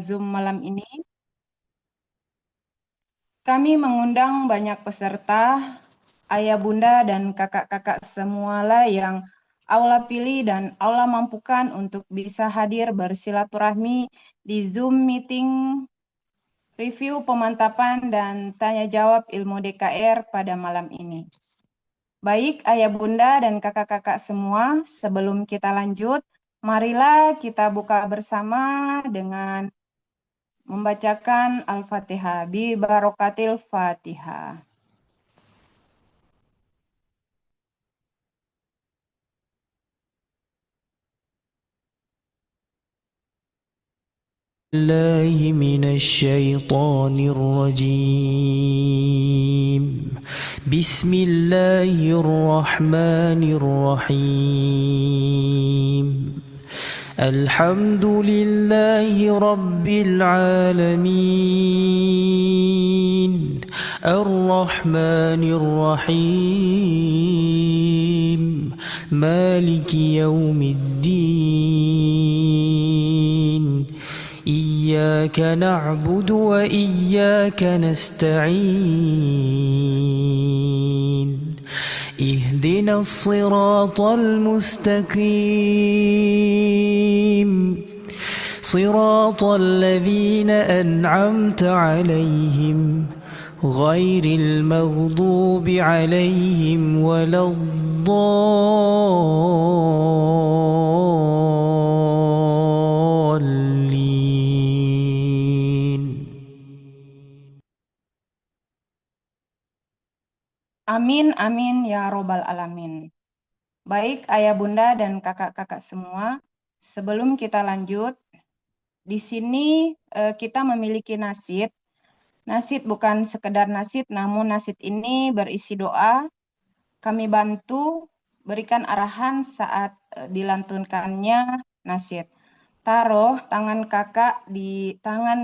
Zoom malam ini. Kami mengundang banyak peserta, ayah bunda dan kakak-kakak semualah yang Allah pilih dan Allah mampukan untuk bisa hadir bersilaturahmi di Zoom meeting review pemantapan dan tanya jawab ilmu DKR pada malam ini. Baik ayah bunda dan kakak-kakak semua, sebelum kita lanjut, marilah kita buka bersama dengan membacakan Al-Fatihah bi barokatil Fatihah. الله من الشيطان الرجيم. بسم الله الرحمن الرحيم. الحمد لله رب العالمين الرحمن الرحيم مالك يوم الدين إياك نعبد وإياك نستعين اهدنا الصراط المستقيم صراط الذين أنعمت عليهم غير المغضوب عليهم ولا الضالين. Amin, amin, ya robbal alamin. Baik ayah bunda dan kakak-kakak semua, sebelum kita lanjut, di sini kita memiliki nasyid. Nasyid bukan sekedar nasyid, namun nasyid ini berisi doa. Kami bantu berikan arahan saat dilantunkannya nasyid. Taruh tangan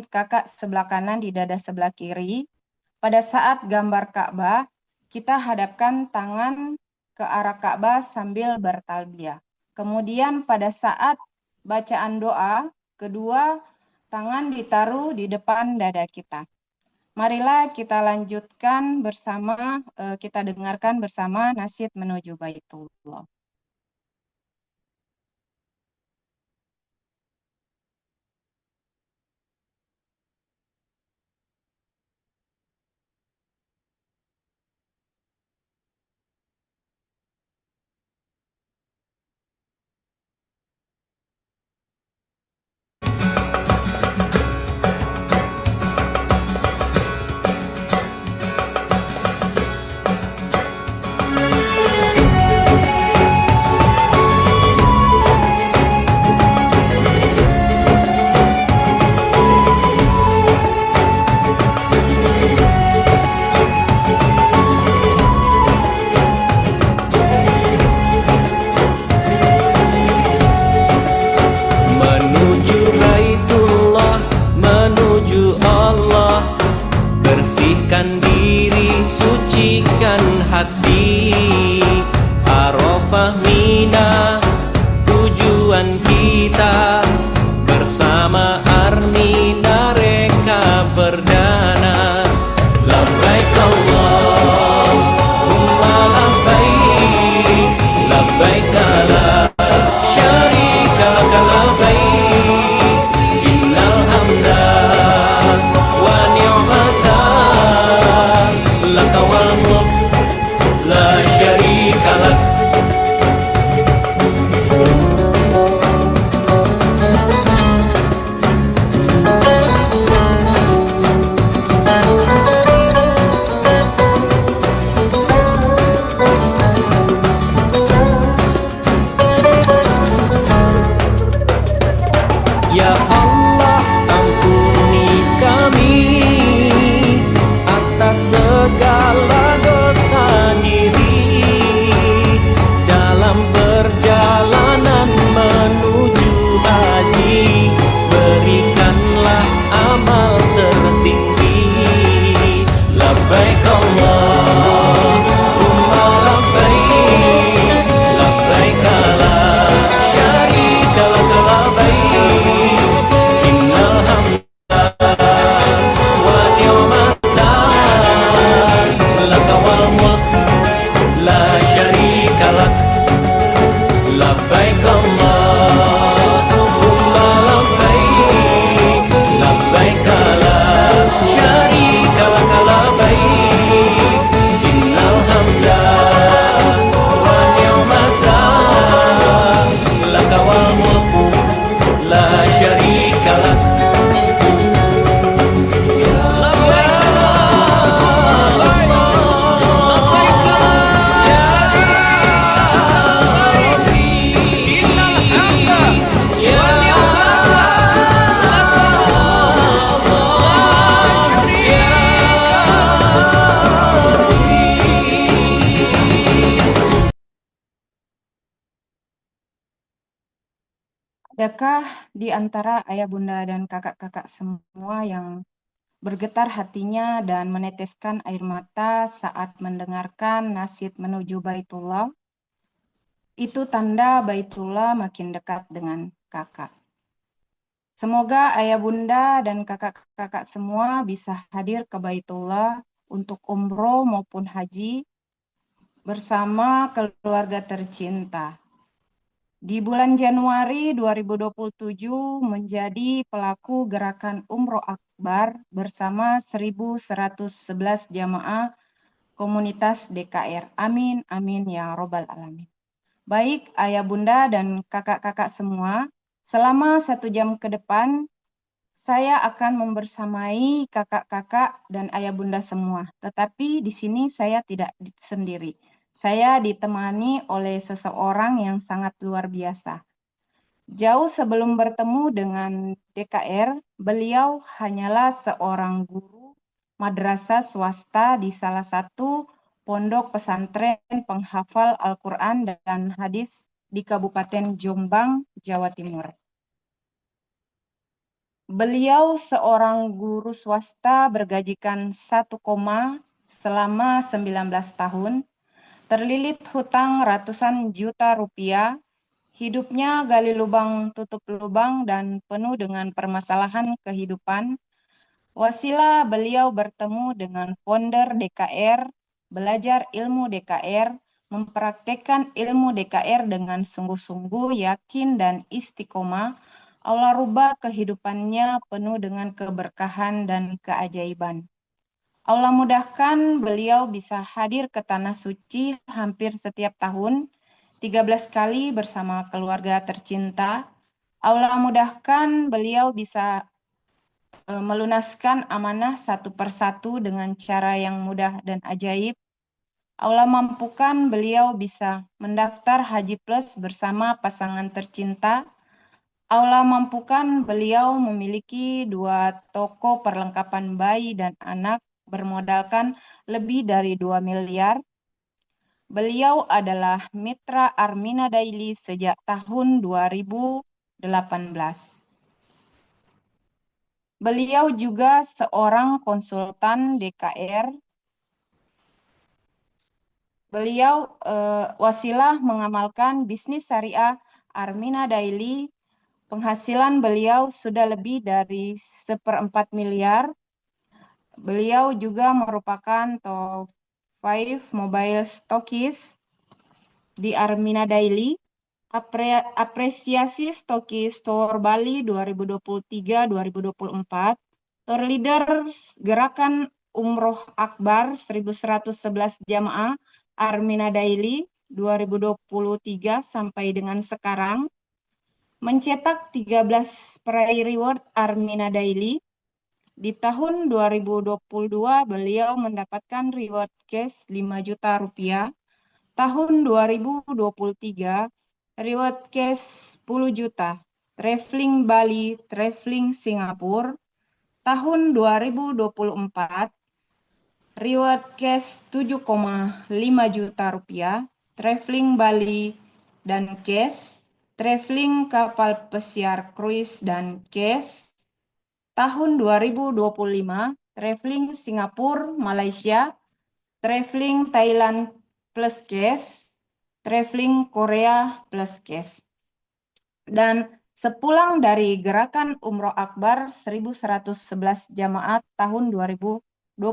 kakak sebelah kanan di dada sebelah kiri. Pada saat gambar Ka'bah, kita hadapkan tangan ke arah Ka'bah sambil bertalbiyah. Kemudian pada saat bacaan doa, kedua tangan ditaruh di depan dada kita. Marilah kita lanjutkan bersama, kita dengarkan bersama nasyid menuju Baitullah. Adakah di antara ayah bunda dan kakak-kakak semua yang bergetar hatinya dan meneteskan air mata saat mendengarkan nasyid menuju Baitullah? Itu tanda Baitullah makin dekat dengan kakak. Semoga ayah bunda dan kakak-kakak semua bisa hadir ke Baitullah untuk umroh maupun haji bersama keluarga tercinta. Di bulan Januari 2027 menjadi pelaku gerakan Umroh Akbar bersama 1.111 jamaah komunitas DKR. Amin, amin ya robbal alamin. Baik ayah bunda dan kakak-kakak semua, selama 1 jam ke depan saya akan membersamai kakak-kakak dan ayah bunda semua. Tetapi di sini saya tidak sendiri. Saya ditemani oleh seseorang yang sangat luar biasa. Jauh sebelum bertemu dengan DKR, beliau hanyalah seorang guru madrasah swasta di salah satu pondok pesantren penghafal Al-Quran dan hadis di Kabupaten Jombang, Jawa Timur. Beliau seorang guru swasta bergajikan 1 selama 19 tahun, terlilit hutang ratusan juta rupiah, hidupnya gali lubang tutup lubang dan penuh dengan permasalahan kehidupan. Wasilah beliau bertemu dengan founder DKR, belajar ilmu DKR, mempraktekkan ilmu DKR dengan sungguh-sungguh, yakin dan istiqomah. Allah rubah kehidupannya penuh dengan keberkahan dan keajaiban. Allah mudahkan beliau bisa hadir ke Tanah Suci hampir setiap tahun, 13 kali bersama keluarga tercinta. Allah mudahkan beliau bisa melunaskan amanah satu persatu dengan cara yang mudah dan ajaib. Allah mampukan beliau bisa mendaftar Haji Plus bersama pasangan tercinta. Allah mampukan beliau memiliki 2 toko perlengkapan bayi dan anak bermodalkan lebih dari 2 miliar. Beliau adalah mitra Armina Daily sejak tahun 2018. Beliau juga seorang konsultan DKR. Beliau wasilah mengamalkan bisnis syariah Armina Daily. Penghasilan beliau sudah lebih dari 1/4 miliar. Beliau juga merupakan top 5 mobile stokis di Armina Daily. Apresiasi Stokis Tour Bali 2023-2024, Tour Leader Gerakan Umroh Akbar 1.111 jamaah Armina Daily 2023 sampai dengan sekarang, mencetak 13 peraih reward Armina Daily. Di tahun 2022 beliau mendapatkan reward cash 5 juta rupiah. Tahun 2023 reward cash 10 juta. Traveling Bali, traveling Singapura. Tahun 2024 reward cash 7,5 juta rupiah. Traveling Bali dan cash. Traveling kapal pesiar cruise dan cash. Tahun 2025 traveling Singapura, Malaysia. Traveling Thailand plus cash, traveling Korea plus cash. Dan sepulang dari gerakan Umroh Akbar 1.111 jamaah tahun 2024,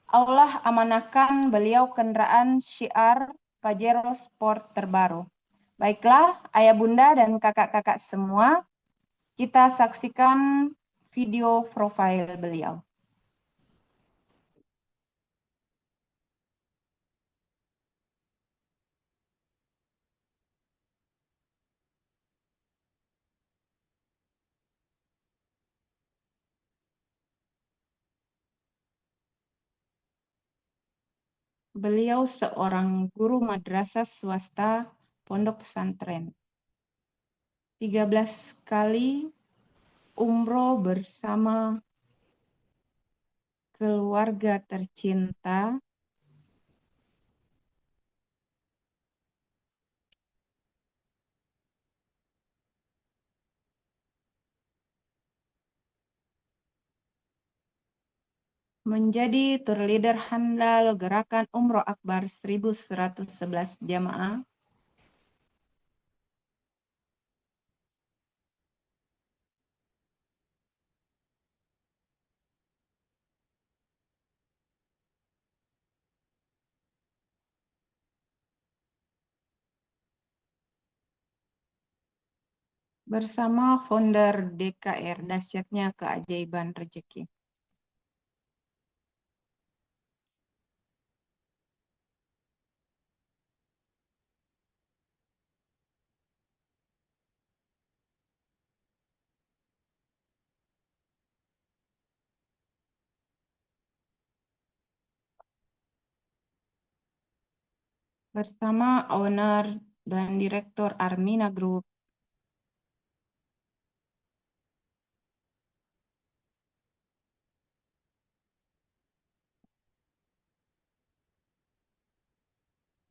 Allah amanahkan beliau kendaraan syiar Pajero Sport terbaru. Baiklah, ayah bunda dan kakak-kakak semua, kita saksikan video profil beliau. Beliau seorang guru madrasah swasta pondok pesantren. 13 kali umroh bersama keluarga tercinta. menjadi tour leader handal Gerakan Umroh Akbar 1111 jamaah bersama founder DKR, dahsyatnya keajaiban rezeki. Bersama owner dan direktur Armina Group,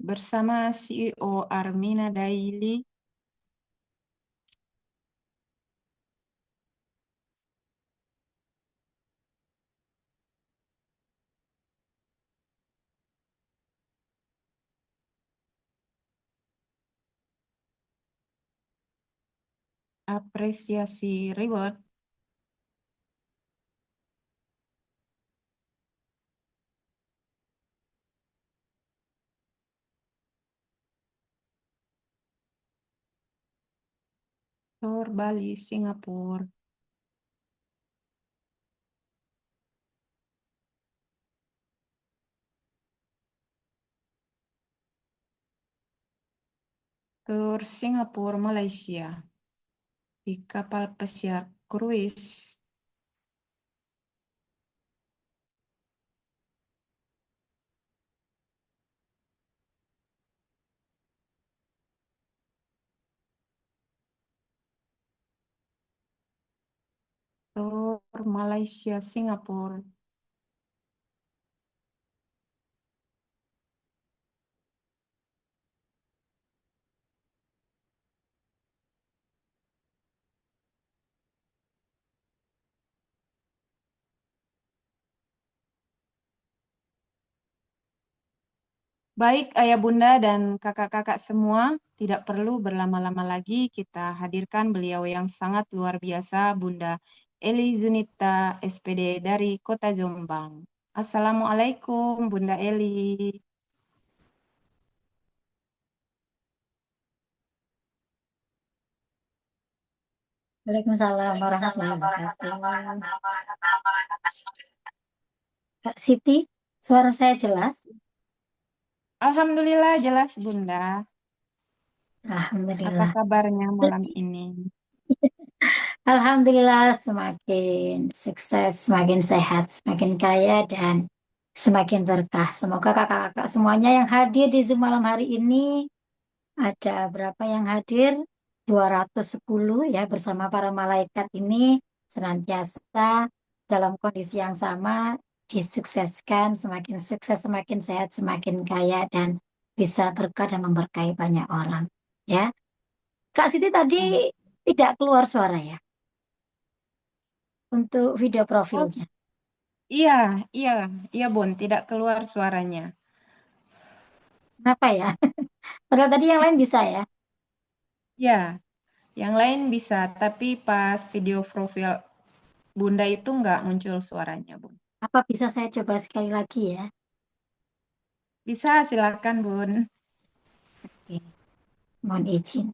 bersama CEO Armina Daily, apresiasi reward, Tour Bali, Singapura, Tour Singapura, Malaysia, di kapal pesiar cruise, Tour Malaysia, Singapura, Baik ayah bunda dan kakak-kakak semua, tidak perlu berlama-lama lagi kita hadirkan beliau yang sangat luar biasa, Bunda Eli Zunita, SPD dari Kota Jombang. Assalamualaikum Bunda Eli. Waalaikumsalam warahmatullahi wabarakatuh. Kak Siti, suara saya jelas? Alhamdulillah jelas Bunda. Apa Alhamdulillah. kabarnya malam ini? Alhamdulillah semakin sukses, semakin sehat, semakin kaya, dan semakin berkah. Semoga kakak-kakak semuanya yang hadir di Zoom malam hari ini, ada berapa yang hadir? 210 ya, bersama para malaikat ini senantiasa dalam kondisi yang sama, disukseskan, semakin sukses, semakin sehat, semakin kaya, dan bisa berkah dan memberkahi banyak orang. Ya, Kak Siti tadi tidak keluar suara ya untuk video Oh profilnya. iya, iya, iya Bun, tidak keluar suaranya. Kenapa ya? Padahal tadi yang lain bisa ya. Ya, yang lain bisa, tapi pas video profil Bunda itu nggak muncul suaranya Bun. Apa bisa saya coba sekali lagi ya? Bisa, silakan Bun. Oke, mohon izin.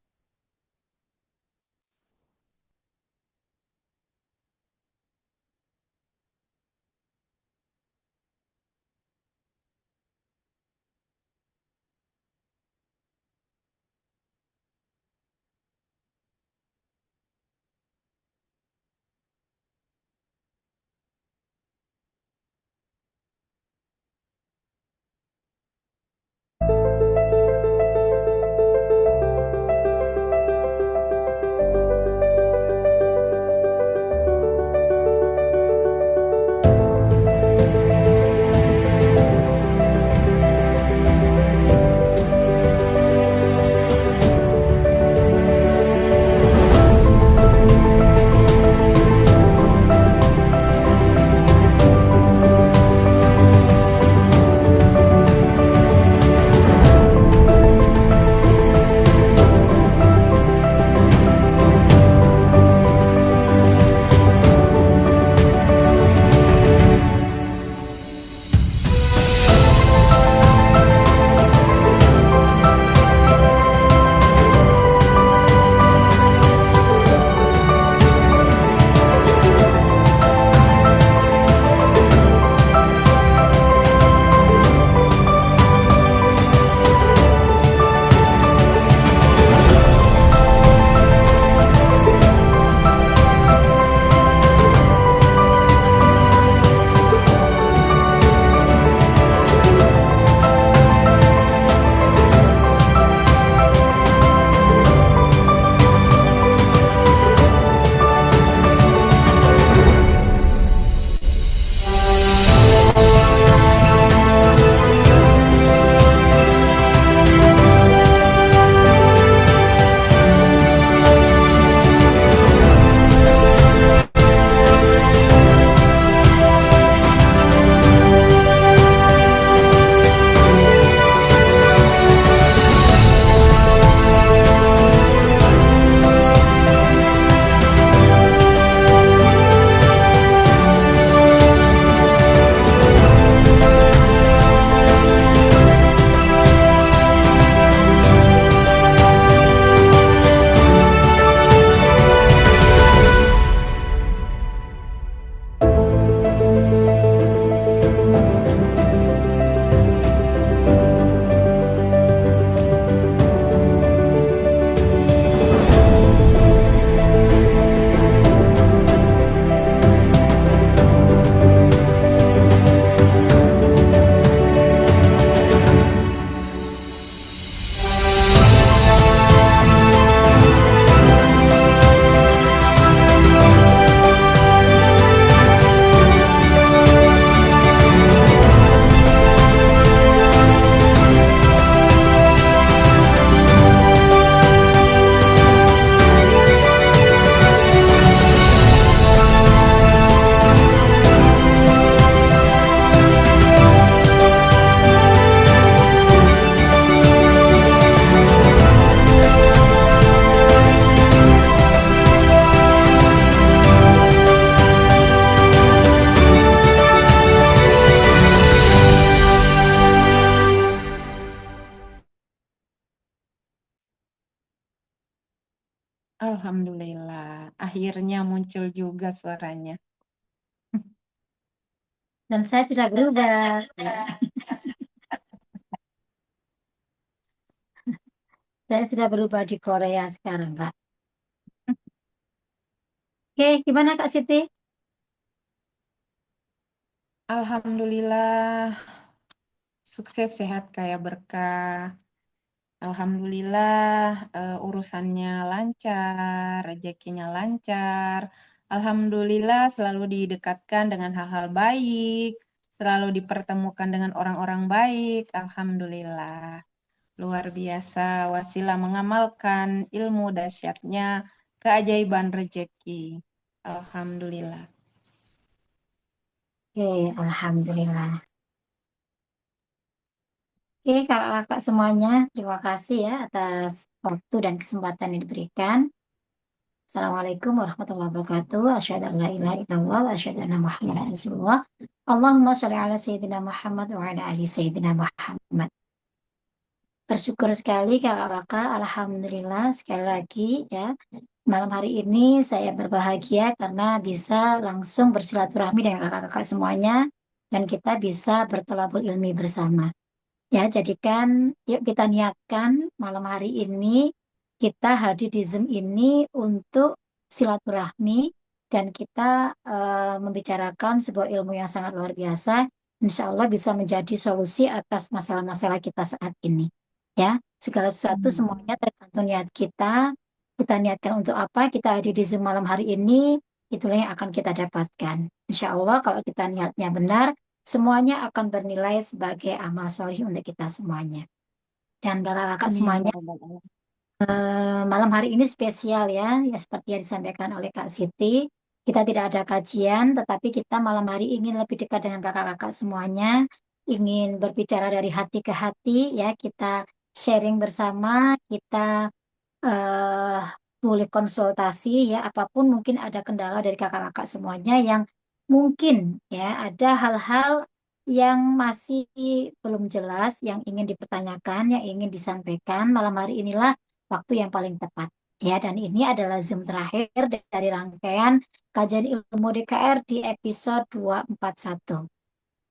Alhamdulillah. Akhirnya muncul juga suaranya. Dan saya sudah berubah. Saya sudah berubah di Korea sekarang, Kak. Oke, gimana Kak Siti? Alhamdulillah, sukses, sehat, kaya berkah. Alhamdulillah, urusannya lancar, rezekinya lancar. Alhamdulillah selalu didekatkan dengan hal-hal baik, selalu dipertemukan dengan orang-orang baik. Alhamdulillah. Luar biasa, wasilah mengamalkan ilmu dahsyatnya keajaiban rezeki. Alhamdulillah. Oke, Alhamdulillah. Oke, kakak-kakak semuanya, terima kasih ya atas waktu dan kesempatan yang diberikan. Assalamualaikum warahmatullahi wabarakatuh. Asyhadu an la ilaha illallah wa asyhadu anna Muhammadan Rasulullah. Allahumma sholli ala sayyidina Muhammad wa ala ali sayyidina Muhammad. Bersyukur sekali kakak-kakak, alhamdulillah sekali lagi ya. Malam hari ini saya berbahagia karena bisa langsung bersilaturahmi dengan kakak-kakak semuanya dan kita bisa bertolabul ilmi bersama. Ya, jadikan yuk kita niatkan malam hari ini kita hadir di Zoom ini untuk silaturahmi dan kita membicarakan sebuah ilmu yang sangat luar biasa. Insya Allah bisa menjadi solusi atas masalah-masalah kita saat ini. Ya, segala sesuatu semuanya tergantung niat kita. Kita niatkan untuk apa? Kita hadir di Zoom malam hari ini, itulah yang akan kita dapatkan. Insya Allah kalau kita niatnya benar, semuanya akan bernilai sebagai amal solih untuk kita semuanya. Dan kakak-kakak Amin ya semuanya, Rabbal Alamin. malam hari ini spesial ya, ya seperti yang disampaikan oleh Kak Siti. Kita tidak ada kajian, tetapi kita malam hari ingin lebih dekat dengan kakak-kakak semuanya, ingin berbicara dari hati ke hati, ya kita sharing bersama, kita eh, boleh konsultasi ya apapun mungkin ada kendala dari kakak-kakak semuanya yang mungkin ya ada hal-hal yang masih belum jelas yang ingin dipertanyakan yang ingin disampaikan malam hari inilah waktu yang paling tepat ya dan ini adalah Zoom terakhir dari rangkaian kajian ilmu DKR di episode 241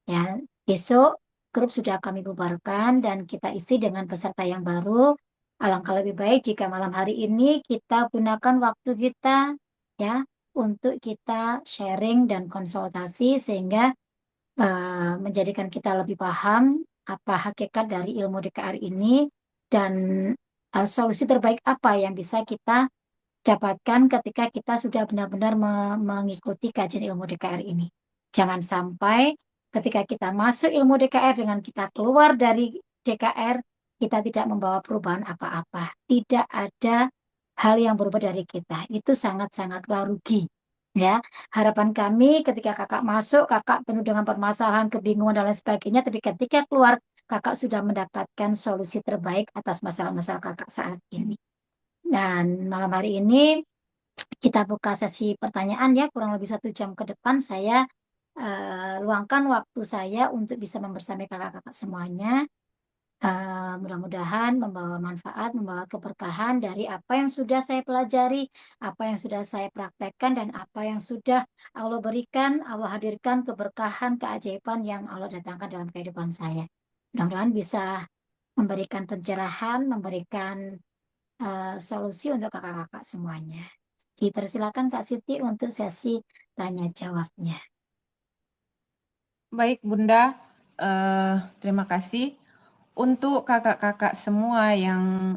ya besok grup sudah kami bubarkan dan kita isi dengan peserta yang baru. Alangkah lebih baik jika malam hari ini kita gunakan waktu kita ya untuk kita sharing dan konsultasi sehingga menjadikan kita lebih paham apa hakikat dari ilmu DKR ini dan solusi terbaik apa yang bisa kita dapatkan ketika kita sudah benar-benar mengikuti kajian ilmu DKR ini. Jangan sampai ketika kita masuk ilmu DKR dengan kita keluar dari DKR, kita tidak membawa perubahan apa-apa. Tidak ada hal yang berubah dari kita. Itu sangat-sangatlah rugi. Ya, harapan kami ketika kakak masuk, kakak penuh dengan permasalahan, kebingungan dan lain sebagainya, tapi ketika keluar, kakak sudah mendapatkan solusi terbaik atas masalah-masalah kakak saat ini. Dan malam hari ini kita buka sesi pertanyaan ya, kurang lebih 1 jam ke depan saya luangkan waktu saya untuk bisa membersamai kakak-kakak semuanya. Mudah-mudahan membawa manfaat, membawa keberkahan dari apa yang sudah saya pelajari, apa yang sudah saya praktekkan, dan apa yang sudah Allah berikan, Allah hadirkan keberkahan, keajaiban yang Allah datangkan dalam kehidupan saya. Mudah-mudahan bisa memberikan pencerahan, memberikan solusi untuk kakak-kakak semuanya. Dipersilakan Kak Siti untuk sesi tanya jawabnya. Baik Bunda, terima kasih. Untuk kakak-kakak semua yang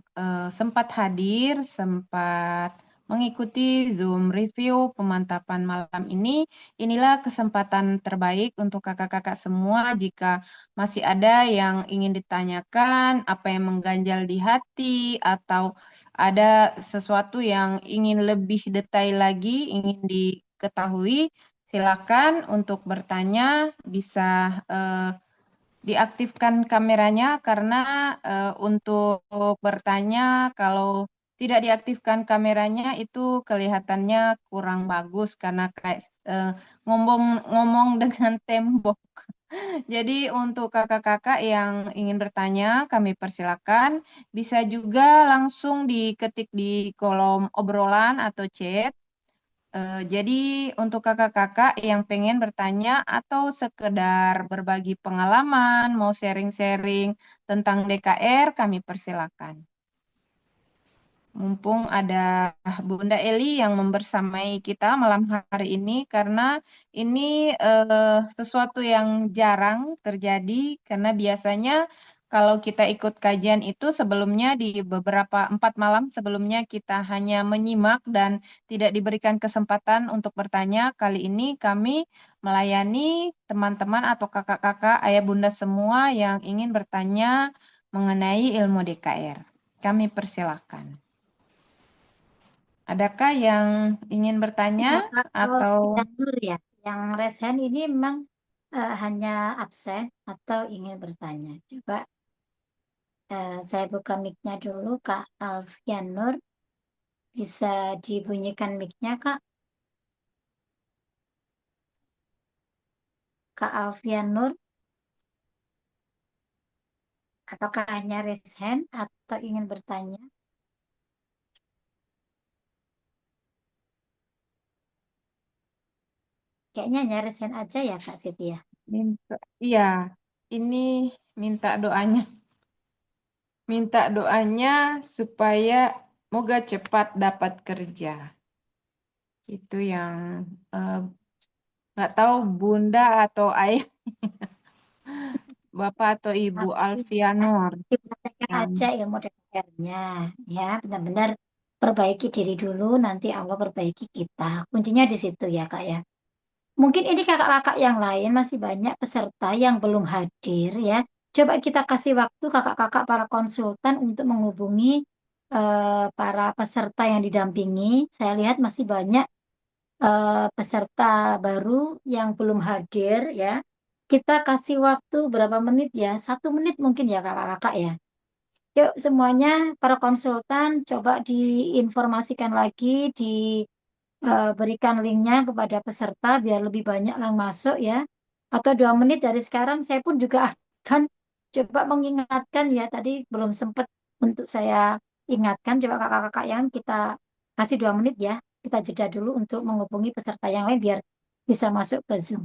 sempat hadir, sempat mengikuti Zoom review pemantapan malam ini, inilah kesempatan terbaik untuk kakak-kakak semua jika masih ada yang ingin ditanyakan, apa yang mengganjal di hati, atau ada sesuatu yang ingin lebih detail lagi, ingin diketahui, silakan untuk bertanya, bisa diaktifkan kameranya karena untuk bertanya kalau tidak diaktifkan kameranya itu kelihatannya kurang bagus karena kayak ngomong-ngomong dengan tembok. Jadi untuk kakak-kakak yang ingin bertanya, kami persilakan. Bisa juga langsung diketik di kolom obrolan atau chat. Jadi untuk kakak-kakak yang pengen bertanya atau sekedar berbagi pengalaman, mau sharing-sharing tentang DKR, kami persilakan. Mumpung ada Bunda Eli yang membersamai kita malam hari ini, karena ini sesuatu yang jarang terjadi, karena biasanya kalau kita ikut kajian itu sebelumnya di beberapa 4 malam sebelumnya kita hanya menyimak dan tidak diberikan kesempatan untuk bertanya. Kali ini kami melayani teman-teman atau kakak-kakak, ayah bunda semua yang ingin bertanya mengenai ilmu DKR. Kami persilakan. Adakah yang ingin bertanya Kalau atau Nur ya, yang resen ini memang hanya absen atau ingin bertanya. Coba saya buka mic-nya dulu, Kak Alfian Nur. Bisa dibunyikan mic-nya, Kak. Kak Alfian Nur, apakah hanya raise hand atau ingin bertanya? Kayaknya hanya raise hand aja ya, Kak Siti ya. minta? Iya, ini minta doanya. Minta doanya supaya moga cepat dapat kerja. Itu yang eh, nggak tahu Bunda atau Ayah, Bapak atau Ibu Tapi ya, Alfianur dipraktekkan yang aja ilmu DPR-nya. Ya, benar-benar perbaiki diri dulu, nanti Allah perbaiki kita. Kuncinya di situ ya, Kak ya. Mungkin ini kakak-kakak yang lain masih banyak peserta yang belum hadir ya. Coba kita kasih waktu kakak-kakak para konsultan untuk menghubungi para peserta yang didampingi. Saya lihat masih banyak peserta baru yang belum hadir ya. Kita kasih waktu berapa menit ya? 1 menit mungkin ya kakak-kakak ya. Yuk semuanya para konsultan coba diinformasikan lagi, berikan linknya kepada peserta biar lebih banyak yang masuk ya. Atau 2 menit dari sekarang saya pun juga akan coba mengingatkan ya. Tadi belum sempat untuk saya ingatkan. Coba kakak-kakak yang kita kasih 2 menit ya. Kita jeda dulu untuk menghubungi peserta yang lain biar bisa masuk ke Zoom.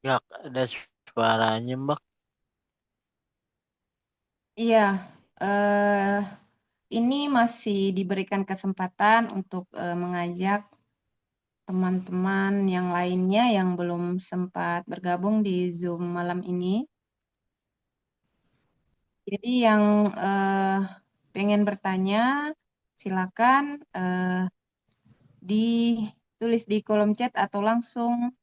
Nggak ada suaranya, Mbak. Iya, eh, ini masih diberikan kesempatan untuk mengajak teman-teman yang lainnya yang belum sempat bergabung di Zoom malam ini. Jadi yang pengen bertanya, silakan ditulis di kolom chat atau langsung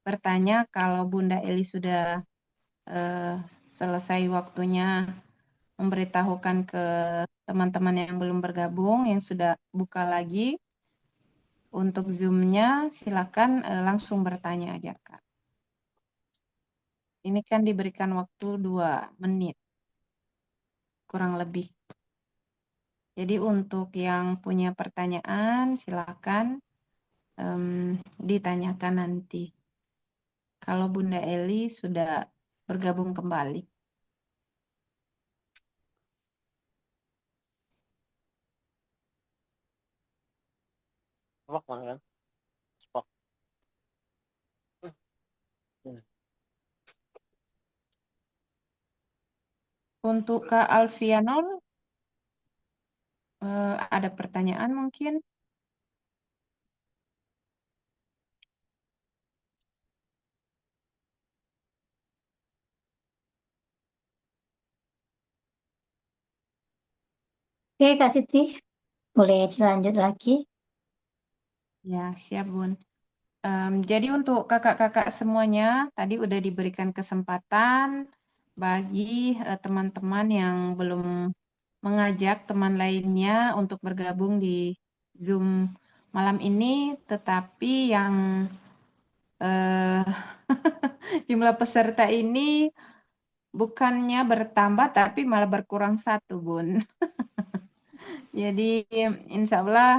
bertanya kalau Bunda Eli sudah eh, selesai waktunya memberitahukan ke teman-teman yang belum bergabung, yang sudah buka lagi untuk Zoom-nya, silakan langsung bertanya aja, Kak. Ini kan diberikan waktu 2 menit, kurang lebih. Jadi untuk yang punya pertanyaan, silakan ditanyakan nanti. Kalau Bunda Eli sudah bergabung kembali. Spok kan? Spok. Untuk Kak Alfianol, ada pertanyaan mungkin? Oke, Kak Siti, boleh dilanjut lagi. Ya, siap, Bun. Jadi untuk kakak-kakak semuanya, tadi udah diberikan kesempatan bagi teman-teman yang belum mengajak teman lainnya untuk bergabung di Zoom malam ini, tetapi yang eh, jumlah peserta ini bukannya bertambah, tapi malah berkurang 1, Bun. Jadi insya Allah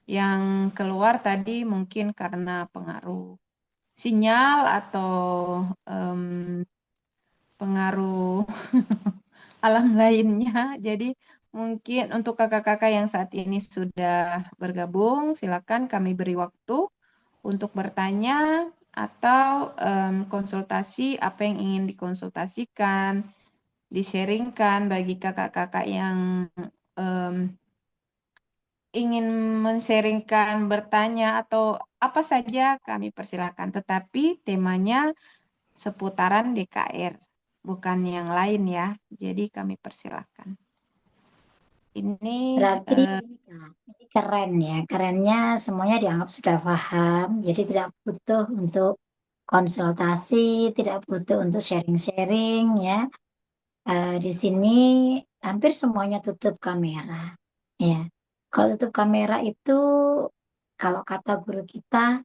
yang keluar tadi mungkin karena pengaruh sinyal atau em, pengaruh alam lainnya. Jadi mungkin untuk kakak-kakak yang saat ini sudah bergabung, silakan kami beri waktu untuk bertanya atau konsultasi apa yang ingin dikonsultasikan, di-sharingkan bagi kakak-kakak yang em, ingin men-sharingkan, bertanya atau apa saja kami persilakan. Tetapi temanya seputaran DKR, bukan yang lain ya. Jadi kami persilakan. Ini Berarti ini, Kak, ini keren ya. Kerennya semuanya dianggap sudah paham, jadi tidak butuh untuk konsultasi, tidak butuh untuk sharing-sharing ya. Di sini hampir semuanya tutup kamera. Ya, kalau tutup kamera itu, kalau kata guru kita,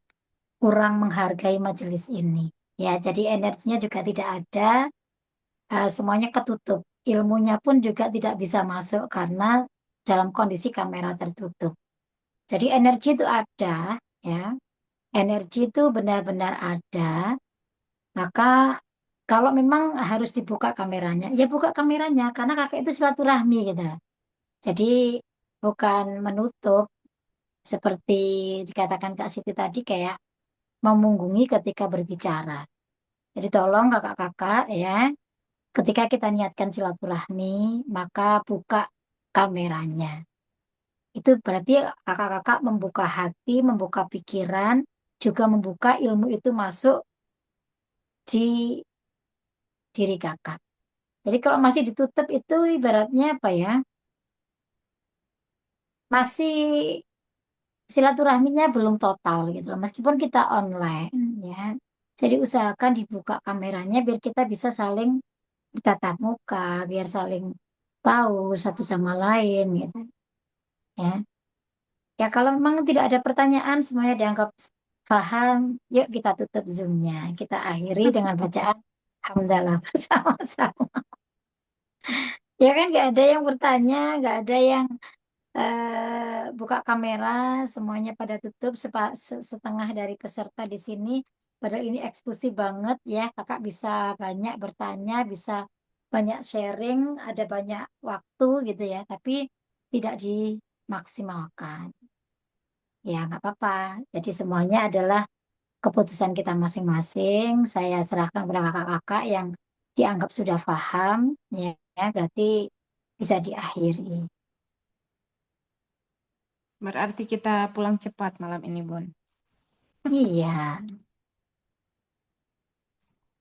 kurang menghargai majelis ini. Ya, jadi energinya juga tidak ada, semuanya ketutup. Ilmunya pun juga tidak bisa masuk karena dalam kondisi kamera tertutup. Jadi energi itu ada, ya. Energi itu benar-benar ada. Maka kalau memang harus dibuka kameranya, ya buka kameranya karena kakek itu silaturahmi gitu. Jadi bukan menutup seperti dikatakan Kak Siti tadi kayak memunggungi ketika berbicara. Jadi tolong kakak-kakak ya, ketika kita niatkan silaturahmi, maka buka kameranya. Itu berarti kakak-kakak membuka hati, membuka pikiran, juga membuka ilmu itu masuk di diri kakak. Jadi kalau masih ditutup itu ibaratnya apa ya? Masih silaturahminya belum total gitu loh. Meskipun kita online ya. Jadi usahakan dibuka kameranya biar kita bisa saling bertatap muka, biar saling tahu satu sama lain gitu ya. Ya kalau memang tidak ada pertanyaan semuanya dianggap paham, yuk kita tutup Zoom-nya. Kita akhiri dengan bacaan hamdalah bersama-sama. Ya kan nggak ada yang bertanya, nggak ada yang buka kamera, semuanya pada tutup, setengah dari peserta di sini. Padahal ini eksklusif banget ya, kakak bisa banyak bertanya, bisa banyak sharing, ada banyak waktu gitu ya, tapi tidak dimaksimalkan. Ya nggak apa-apa. Jadi semuanya adalah keputusan kita masing-masing. Saya serahkan kepada kakak-kakak yang dianggap sudah paham, ya, berarti bisa diakhiri. Berarti kita pulang cepat malam ini, Bun. Iya,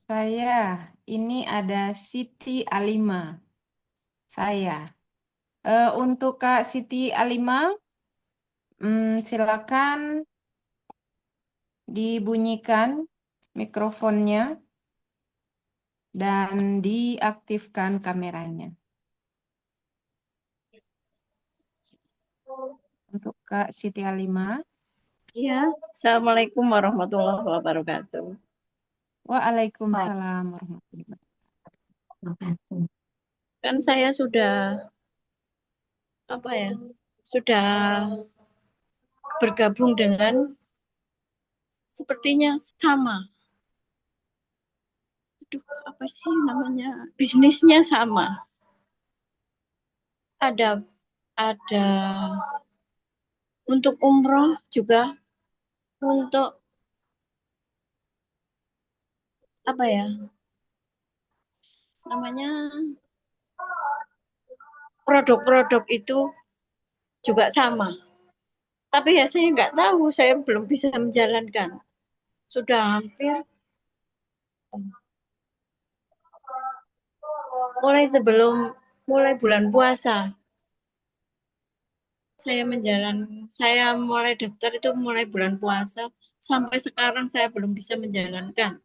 Saya, ini ada Siti Alima. Saya. Untuk Kak Siti Alima, silakan dibunyikan mikrofonnya dan diaktifkan kameranya. Untuk Kak Siti Alima. Ya, Assalamualaikum warahmatullahi wabarakatuh. Waalaikumsalam warahmatullahi wabarakatuh. Kan saya sudah sudah bergabung dengan sepertinya sama. Aduh, apa sih namanya? Bisnisnya sama. Ada untuk umroh juga, untuk namanya produk-produk itu juga sama. Tapi ya saya nggak tahu, saya belum bisa menjalankan. Sudah hampir mulai bulan puasa. Saya mulai daftar itu mulai bulan puasa, sampai sekarang saya belum bisa menjalankan.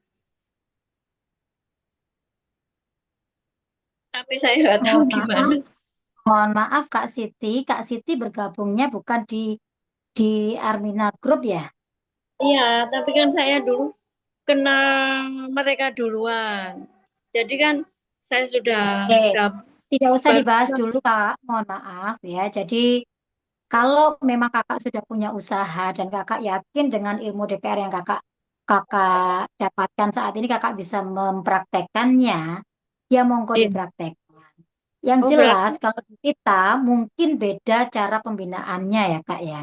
Tapi saya nggak tahu gimana. Mohon maaf Kak Siti bergabungnya bukan di Armina Group ya? Iya, tapi kan saya dulu kenal mereka duluan. Jadi kan saya sudah Oke, tidak usah dapat. dibahas dulu Kak, mohon maaf ya. Jadi kalau memang kakak sudah punya usaha dan kakak yakin dengan ilmu DPR yang kakak kakak dapatkan saat ini kakak bisa mempraktekkannya, ya monggo Iya. dipraktekkan. Yang Oh, jelas berarti kalau di kita mungkin beda cara pembinaannya ya kak ya.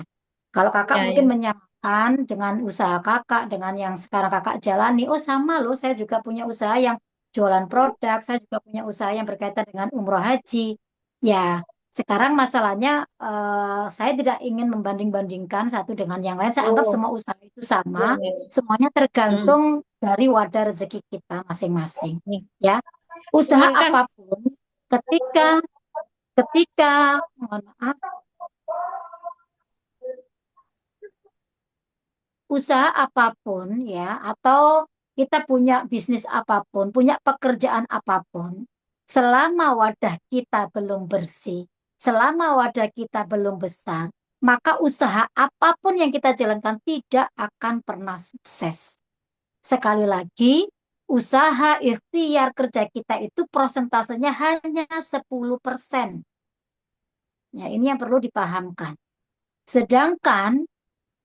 Kalau kakak ya, mungkin ya. menyamakan dengan usaha kakak dengan yang sekarang kakak jalani, oh sama loh, saya juga punya usaha yang jualan produk, saya juga punya usaha yang berkaitan dengan umroh haji. Ya, sekarang masalahnya saya tidak ingin membanding-bandingkan satu dengan yang lain. Saya anggap Oh, semua usaha itu sama, iya, iya. semuanya Hmm, tergantung dari wadah rezeki kita masing-masing. iya. Ya, usaha Cuman kan apapun, ketika ketika mohon maaf, usaha apapun ya, atau kita punya bisnis apapun, punya pekerjaan apapun, selama wadah kita belum bersih, selama wadah kita belum besar, maka usaha apapun yang kita jalankan tidak akan pernah sukses. Sekali lagi, usaha ikhtiar kerja kita itu prosentasenya hanya 10%. Ya, ini yang perlu dipahamkan. Sedangkan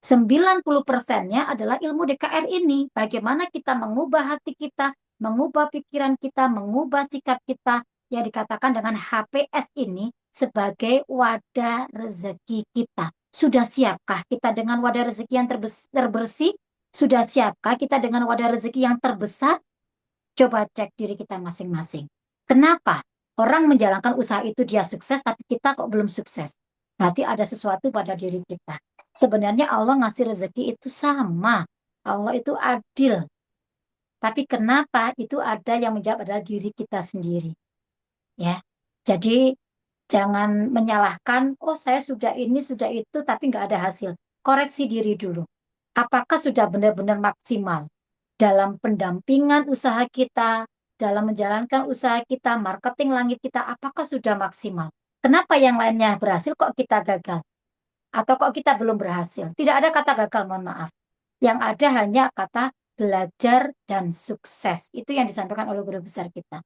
90%-nya adalah ilmu DKR ini. Bagaimana kita mengubah hati kita, mengubah pikiran kita, mengubah sikap kita, yang dikatakan dengan HPS ini sebagai wadah rezeki kita. Sudah siapkah kita dengan wadah rezeki yang terbersih? Sudah siapkah kita dengan wadah rezeki yang terbesar? Coba cek diri kita masing-masing. Kenapa orang menjalankan usaha itu dia sukses, tapi kita kok belum sukses? Berarti ada sesuatu pada diri kita. Sebenarnya Allah ngasih rezeki itu sama. Allah itu adil. Tapi kenapa itu ada yang menjawab adalah diri kita sendiri. Ya, jadi jangan menyalahkan, oh saya sudah ini, sudah itu, tapi nggak ada hasil. Koreksi diri dulu. Apakah sudah benar-benar maksimal dalam pendampingan usaha kita, dalam menjalankan usaha kita, marketing langit kita, apakah sudah maksimal? Kenapa yang lainnya berhasil, kok kita gagal? Atau kok kita belum berhasil? Tidak ada kata gagal, mohon maaf. Yang ada hanya kata belajar dan sukses. Itu yang disampaikan oleh guru besar kita.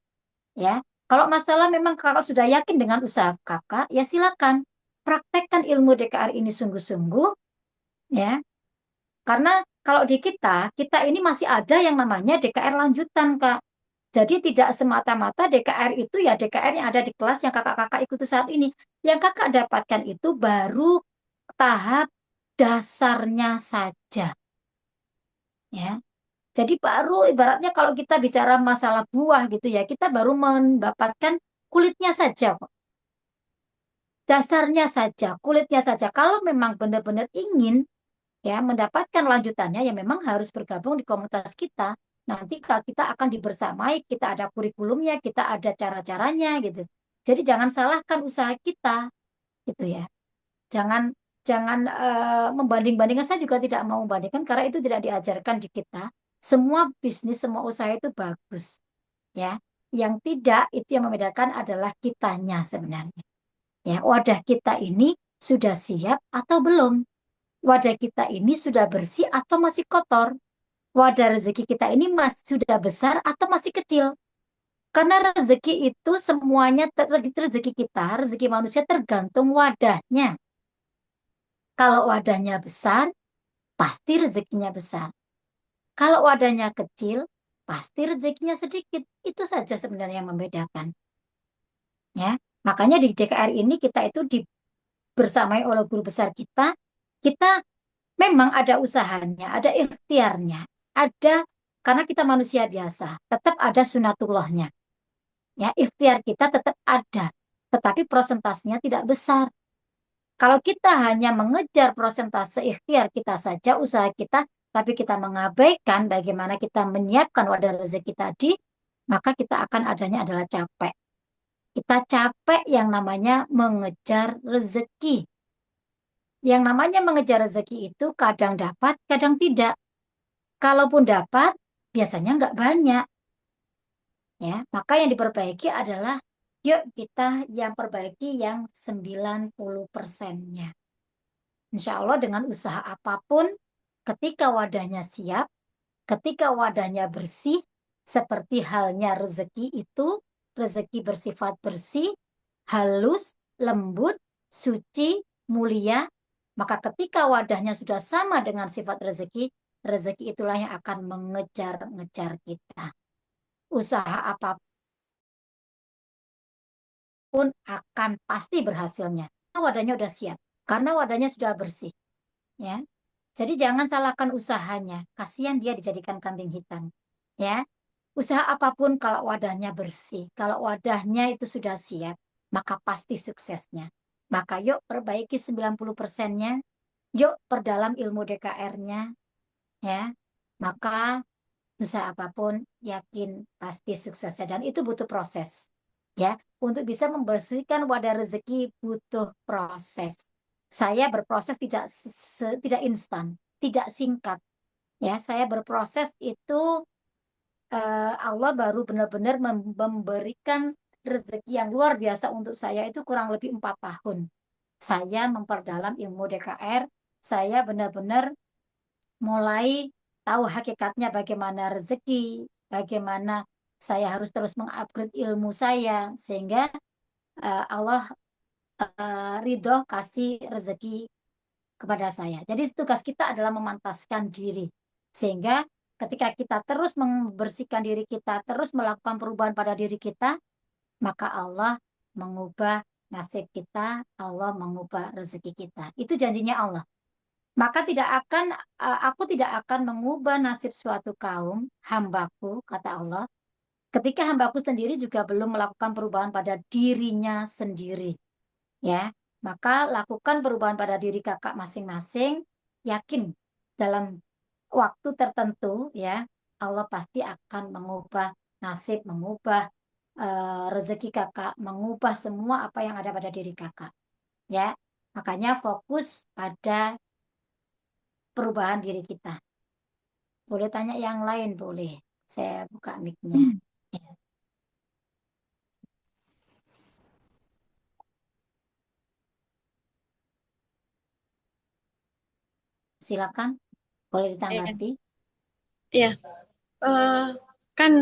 Ya, kalau masalah memang kakak sudah yakin dengan usaha kakak, ya silakan praktekkan ilmu DKR ini sungguh-sungguh, ya. Karena kalau di kita ini masih ada yang namanya DKR lanjutan, Kak. Jadi tidak semata-mata DKR itu ya DKR yang ada di kelas yang kakak-kakak ikuti saat ini. Yang kakak dapatkan itu baru tahap dasarnya saja. Ya. Jadi baru ibaratnya kalau kita bicara masalah buah gitu ya, kita baru mendapatkan kulitnya saja kok. Dasarnya saja, kulitnya saja. Kalau memang benar-benar ingin ya mendapatkan lanjutannya ya memang harus bergabung di komunitas kita. Nanti kalau kita akan dibersamai, kita ada kurikulumnya, kita ada cara-caranya gitu. Jadi jangan salahkan usaha kita gitu ya. Jangan jangan membanding-bandingkan. Saya juga tidak mau membandingkan karena itu tidak diajarkan di kita. Semua bisnis, semua usaha itu bagus ya. Yang tidak itu yang membedakan adalah kitanya sebenarnya. Ya, wadah kita ini sudah siap atau belum? Wadah kita ini sudah bersih atau masih kotor? Wadah rezeki kita ini masih sudah besar atau masih kecil? Karena rezeki itu semuanya rezeki kita, rezeki manusia tergantung wadahnya. Kalau wadahnya besar, pasti rezekinya besar. Kalau wadahnya kecil, pasti rezekinya sedikit. Itu saja sebenarnya yang membedakan. Ya, makanya di DKR ini kita itu dibersamai oleh guru besar kita. Kita memang ada usahanya, ada ikhtiarnya, ada karena kita manusia biasa, tetap ada sunatullahnya. Ya, ikhtiar kita tetap ada, tetapi prosentasenya tidak besar. Kalau kita hanya mengejar prosentase ikhtiar kita saja, usaha kita, tapi kita mengabaikan bagaimana kita menyiapkan wadah rezeki tadi, maka kita akan adanya adalah capek. Kita capek yang namanya mengejar rezeki. Yang namanya mengejar rezeki itu kadang dapat, kadang tidak. Kalaupun dapat, biasanya nggak banyak. Ya, maka yang diperbaiki adalah, yuk kita yang perbaiki yang 90%-nya. Insya Allah dengan usaha apapun, ketika wadahnya siap, ketika wadahnya bersih, seperti halnya rezeki itu, rezeki bersifat bersih, halus, lembut, suci, mulia, maka ketika wadahnya sudah sama dengan sifat rezeki, rezeki itulah yang akan mengejar-ngejar kita. Usaha apapun akan pasti berhasilnya. Wadahnya sudah siap, karena wadahnya sudah bersih. Ya, jadi jangan salahkan usahanya. Kasihan dia dijadikan kambing hitam. Ya, usaha apapun kalau wadahnya bersih, kalau wadahnya itu sudah siap, maka pasti suksesnya. Maka yuk perbaiki 90%-nya, yuk perdalam ilmu DKR-nya, ya. Maka usaha apapun yakin pasti suksesnya dan itu butuh proses. Ya, untuk bisa membersihkan wadah rezeki butuh proses. Saya berproses tidak instan, tidak singkat. Ya, saya berproses itu Allah baru benar-benar memberikan rezeki yang luar biasa untuk saya itu kurang lebih 4 tahun. Saya memperdalam ilmu DKR, saya benar-benar mulai tahu hakikatnya bagaimana rezeki, bagaimana saya harus terus mengupgrade ilmu saya sehingga Allah ridho kasih rezeki kepada saya. Jadi tugas kita adalah memantaskan diri sehingga ketika kita terus membersihkan diri kita, terus melakukan perubahan pada diri kita, maka Allah mengubah nasib kita, Allah mengubah rezeki kita. Itu janjinya Allah. Maka aku tidak akan mengubah nasib suatu kaum, hambaku, kata Allah, ketika hambaku sendiri juga belum melakukan perubahan pada dirinya sendiri. Ya, maka lakukan perubahan pada diri kakak masing-masing, yakin dalam waktu tertentu ya, Allah pasti akan mengubah nasib, mengubah rezeki kakak, mengubah semua apa yang ada pada diri kakak. Ya, makanya fokus pada perubahan diri kita. Boleh tanya yang lain, boleh. Saya buka mic-nya. Ya, silakan, boleh ditanggapi. Ya, kan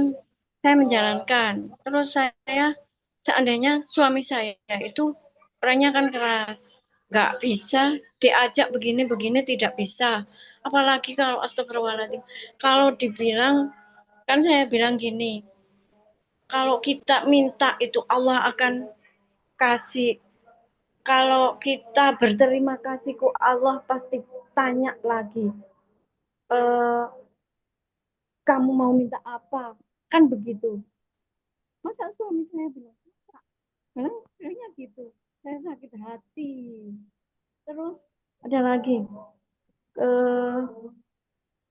saya menjalankan. Terus saya seandainya suami saya itu orangnya kan keras, nggak bisa diajak begini-begini tidak bisa. Apalagi kalau astagfirullahaladzim, kalau dibilang kan saya bilang gini, kalau kita minta itu Allah akan kasih. Kalau kita berterima kasih ke Allah pasti tanya lagi. kamu mau minta apa? Kan begitu. Masa suami saya bilang, masa? Kayaknya gitu. Saya sakit hati. Terus ada lagi, eh,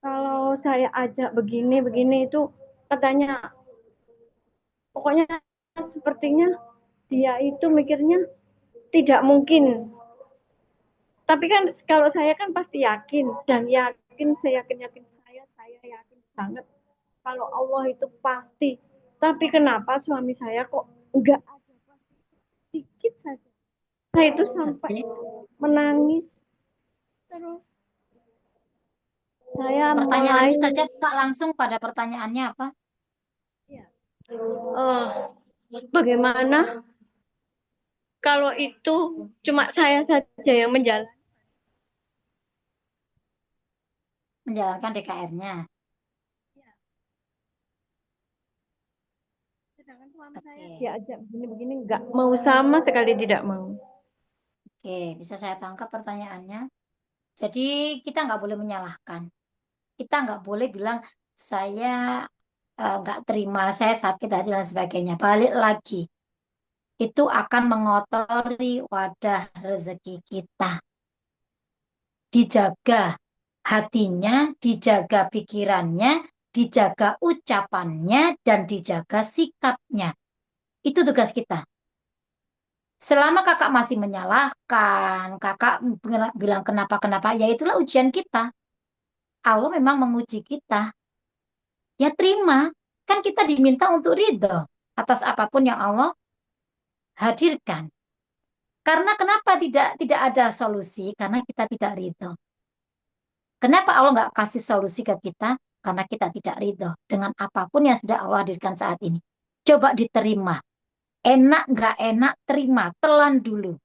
kalau saya ajak begini itu katanya, pokoknya sepertinya dia itu mikirnya tidak mungkin. Tapi kan kalau saya kan pasti yakin dan yakin, saya yakin saya yakin banget kalau Allah itu pasti. Tapi kenapa suami saya kok enggak ada sedikit saja? Saya itu sampai Oke. menangis. Terus saya mulai Pertanyaannya saja Pak, langsung pada pertanyaannya apa? eh, bagaimana kalau itu cuma saya saja yang menjalani, Menjalankan DKR-nya. sedangkan suami saya Oke. diajak begini-begini enggak mau, sama sekali tidak mau. Oke, bisa saya tangkap pertanyaannya. Jadi kita nggak boleh menyalahkan. Kita nggak boleh bilang saya nggak terima, saya sakit hati dan sebagainya. Balik lagi, itu akan mengotori wadah rezeki kita. Dijaga hatinya, dijaga pikirannya, dijaga ucapannya, dan dijaga sikapnya. Itu tugas kita. Selama kakak masih menyalahkan, kakak bilang kenapa-kenapa, ya itulah ujian kita. Allah memang menguji kita. Ya terima. Kan kita diminta untuk ridho atas apapun yang Allah hadirkan. Karena kenapa tidak ada solusi? Karena kita tidak ridho. Kenapa Allah nggak kasih solusi ke kita? Karena kita tidak ridho dengan apapun yang sudah Allah hadirkan saat ini. Coba diterima. Enak nggak enak, terima. Telan dulu.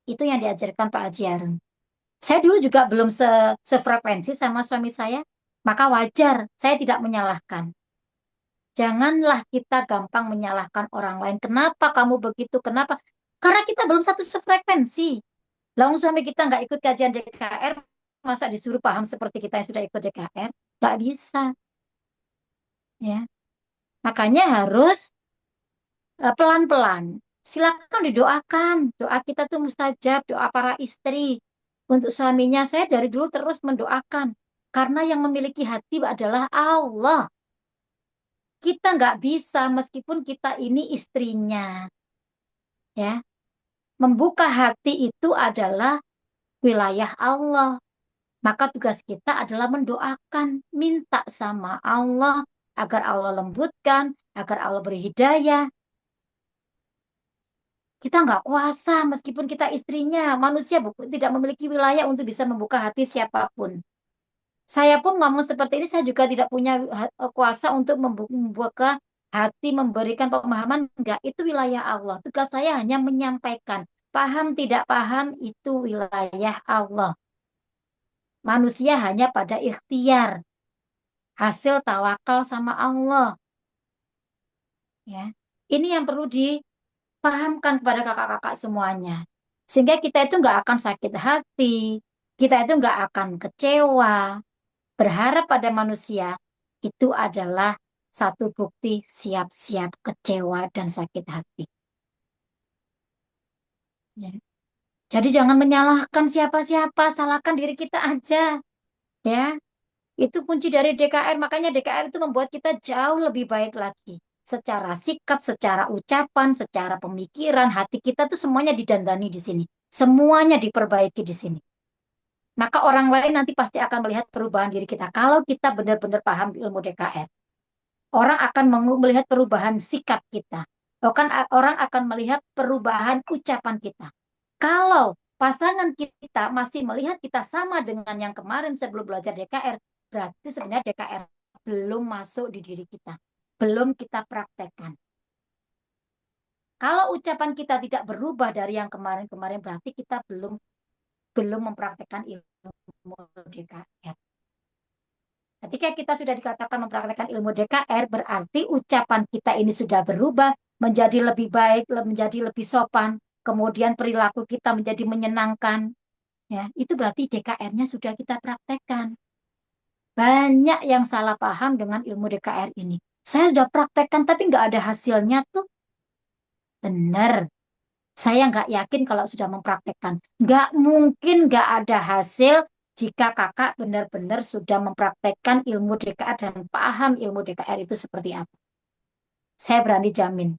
Itu yang diajarkan Pak Haji Harun. Saya dulu juga belum sefrekuensi sama suami saya. Maka wajar saya tidak menyalahkan. Janganlah kita gampang menyalahkan orang lain. Kenapa kamu begitu? Kenapa? Karena kita belum satu sefrekuensi. Lalu suami kita nggak ikut kajian DKR, masa disuruh paham seperti kita yang sudah ikut DKR? Nggak bisa. Ya. Makanya harus pelan-pelan. Silakan didoakan. Doa kita tuh mustajab, doa para istri. Untuk suaminya, saya dari dulu terus mendoakan. Karena yang memiliki hati adalah Allah. Kita nggak bisa meskipun kita ini istrinya. Ya, membuka hati itu adalah wilayah Allah. Maka tugas kita adalah mendoakan, minta sama Allah agar Allah lembutkan, agar Allah beri hidayah. Kita nggak kuasa meskipun kita istrinya. Manusia tidak memiliki wilayah untuk bisa membuka hati siapapun. Saya pun ngomong seperti ini, saya juga tidak punya kuasa untuk membuka hati, memberikan pemahaman. Enggak, itu wilayah Allah. Tugas saya hanya menyampaikan. Paham tidak paham, itu wilayah Allah. Manusia hanya pada ikhtiar. Hasil tawakal sama Allah. Ya, ini yang perlu dipahamkan kepada kakak-kakak semuanya. Sehingga kita itu nggak akan sakit hati. Kita itu nggak akan kecewa. Berharap pada manusia itu adalah satu bukti siap-siap kecewa dan sakit hati. Ya. Jadi jangan menyalahkan siapa-siapa, salahkan diri kita aja. Ya, itu kunci dari DKR. Makanya DKR itu membuat kita jauh lebih baik lagi. Secara sikap, secara ucapan, secara pemikiran, hati kita tuh semuanya didandani di sini. Semuanya diperbaiki di sini. Maka orang lain nanti pasti akan melihat perubahan diri kita. Kalau kita benar-benar paham ilmu DKR. Orang akan melihat perubahan sikap kita. Orang akan melihat perubahan ucapan kita. Kalau pasangan kita masih melihat kita sama dengan yang kemarin sebelum belajar DKR, berarti sebenarnya DKR belum masuk di diri kita. Belum kita praktekkan. Kalau ucapan kita tidak berubah dari yang kemarin-kemarin, berarti kita belum mempraktekkan ilmu DKR. Ketika kita sudah dikatakan mempraktekkan ilmu DKR, berarti ucapan kita ini sudah berubah menjadi lebih baik, menjadi lebih sopan, kemudian perilaku kita menjadi menyenangkan. Ya, itu berarti DKR-nya sudah kita praktekkan. Banyak yang salah paham dengan ilmu DKR ini. Saya udah praktekkan tapi nggak ada hasilnya tuh. Benar. Saya nggak yakin kalau sudah mempraktekkan. Nggak mungkin nggak ada hasil jika kakak benar-benar sudah mempraktekkan ilmu DKR dan paham ilmu DKR itu seperti apa. Saya berani jamin.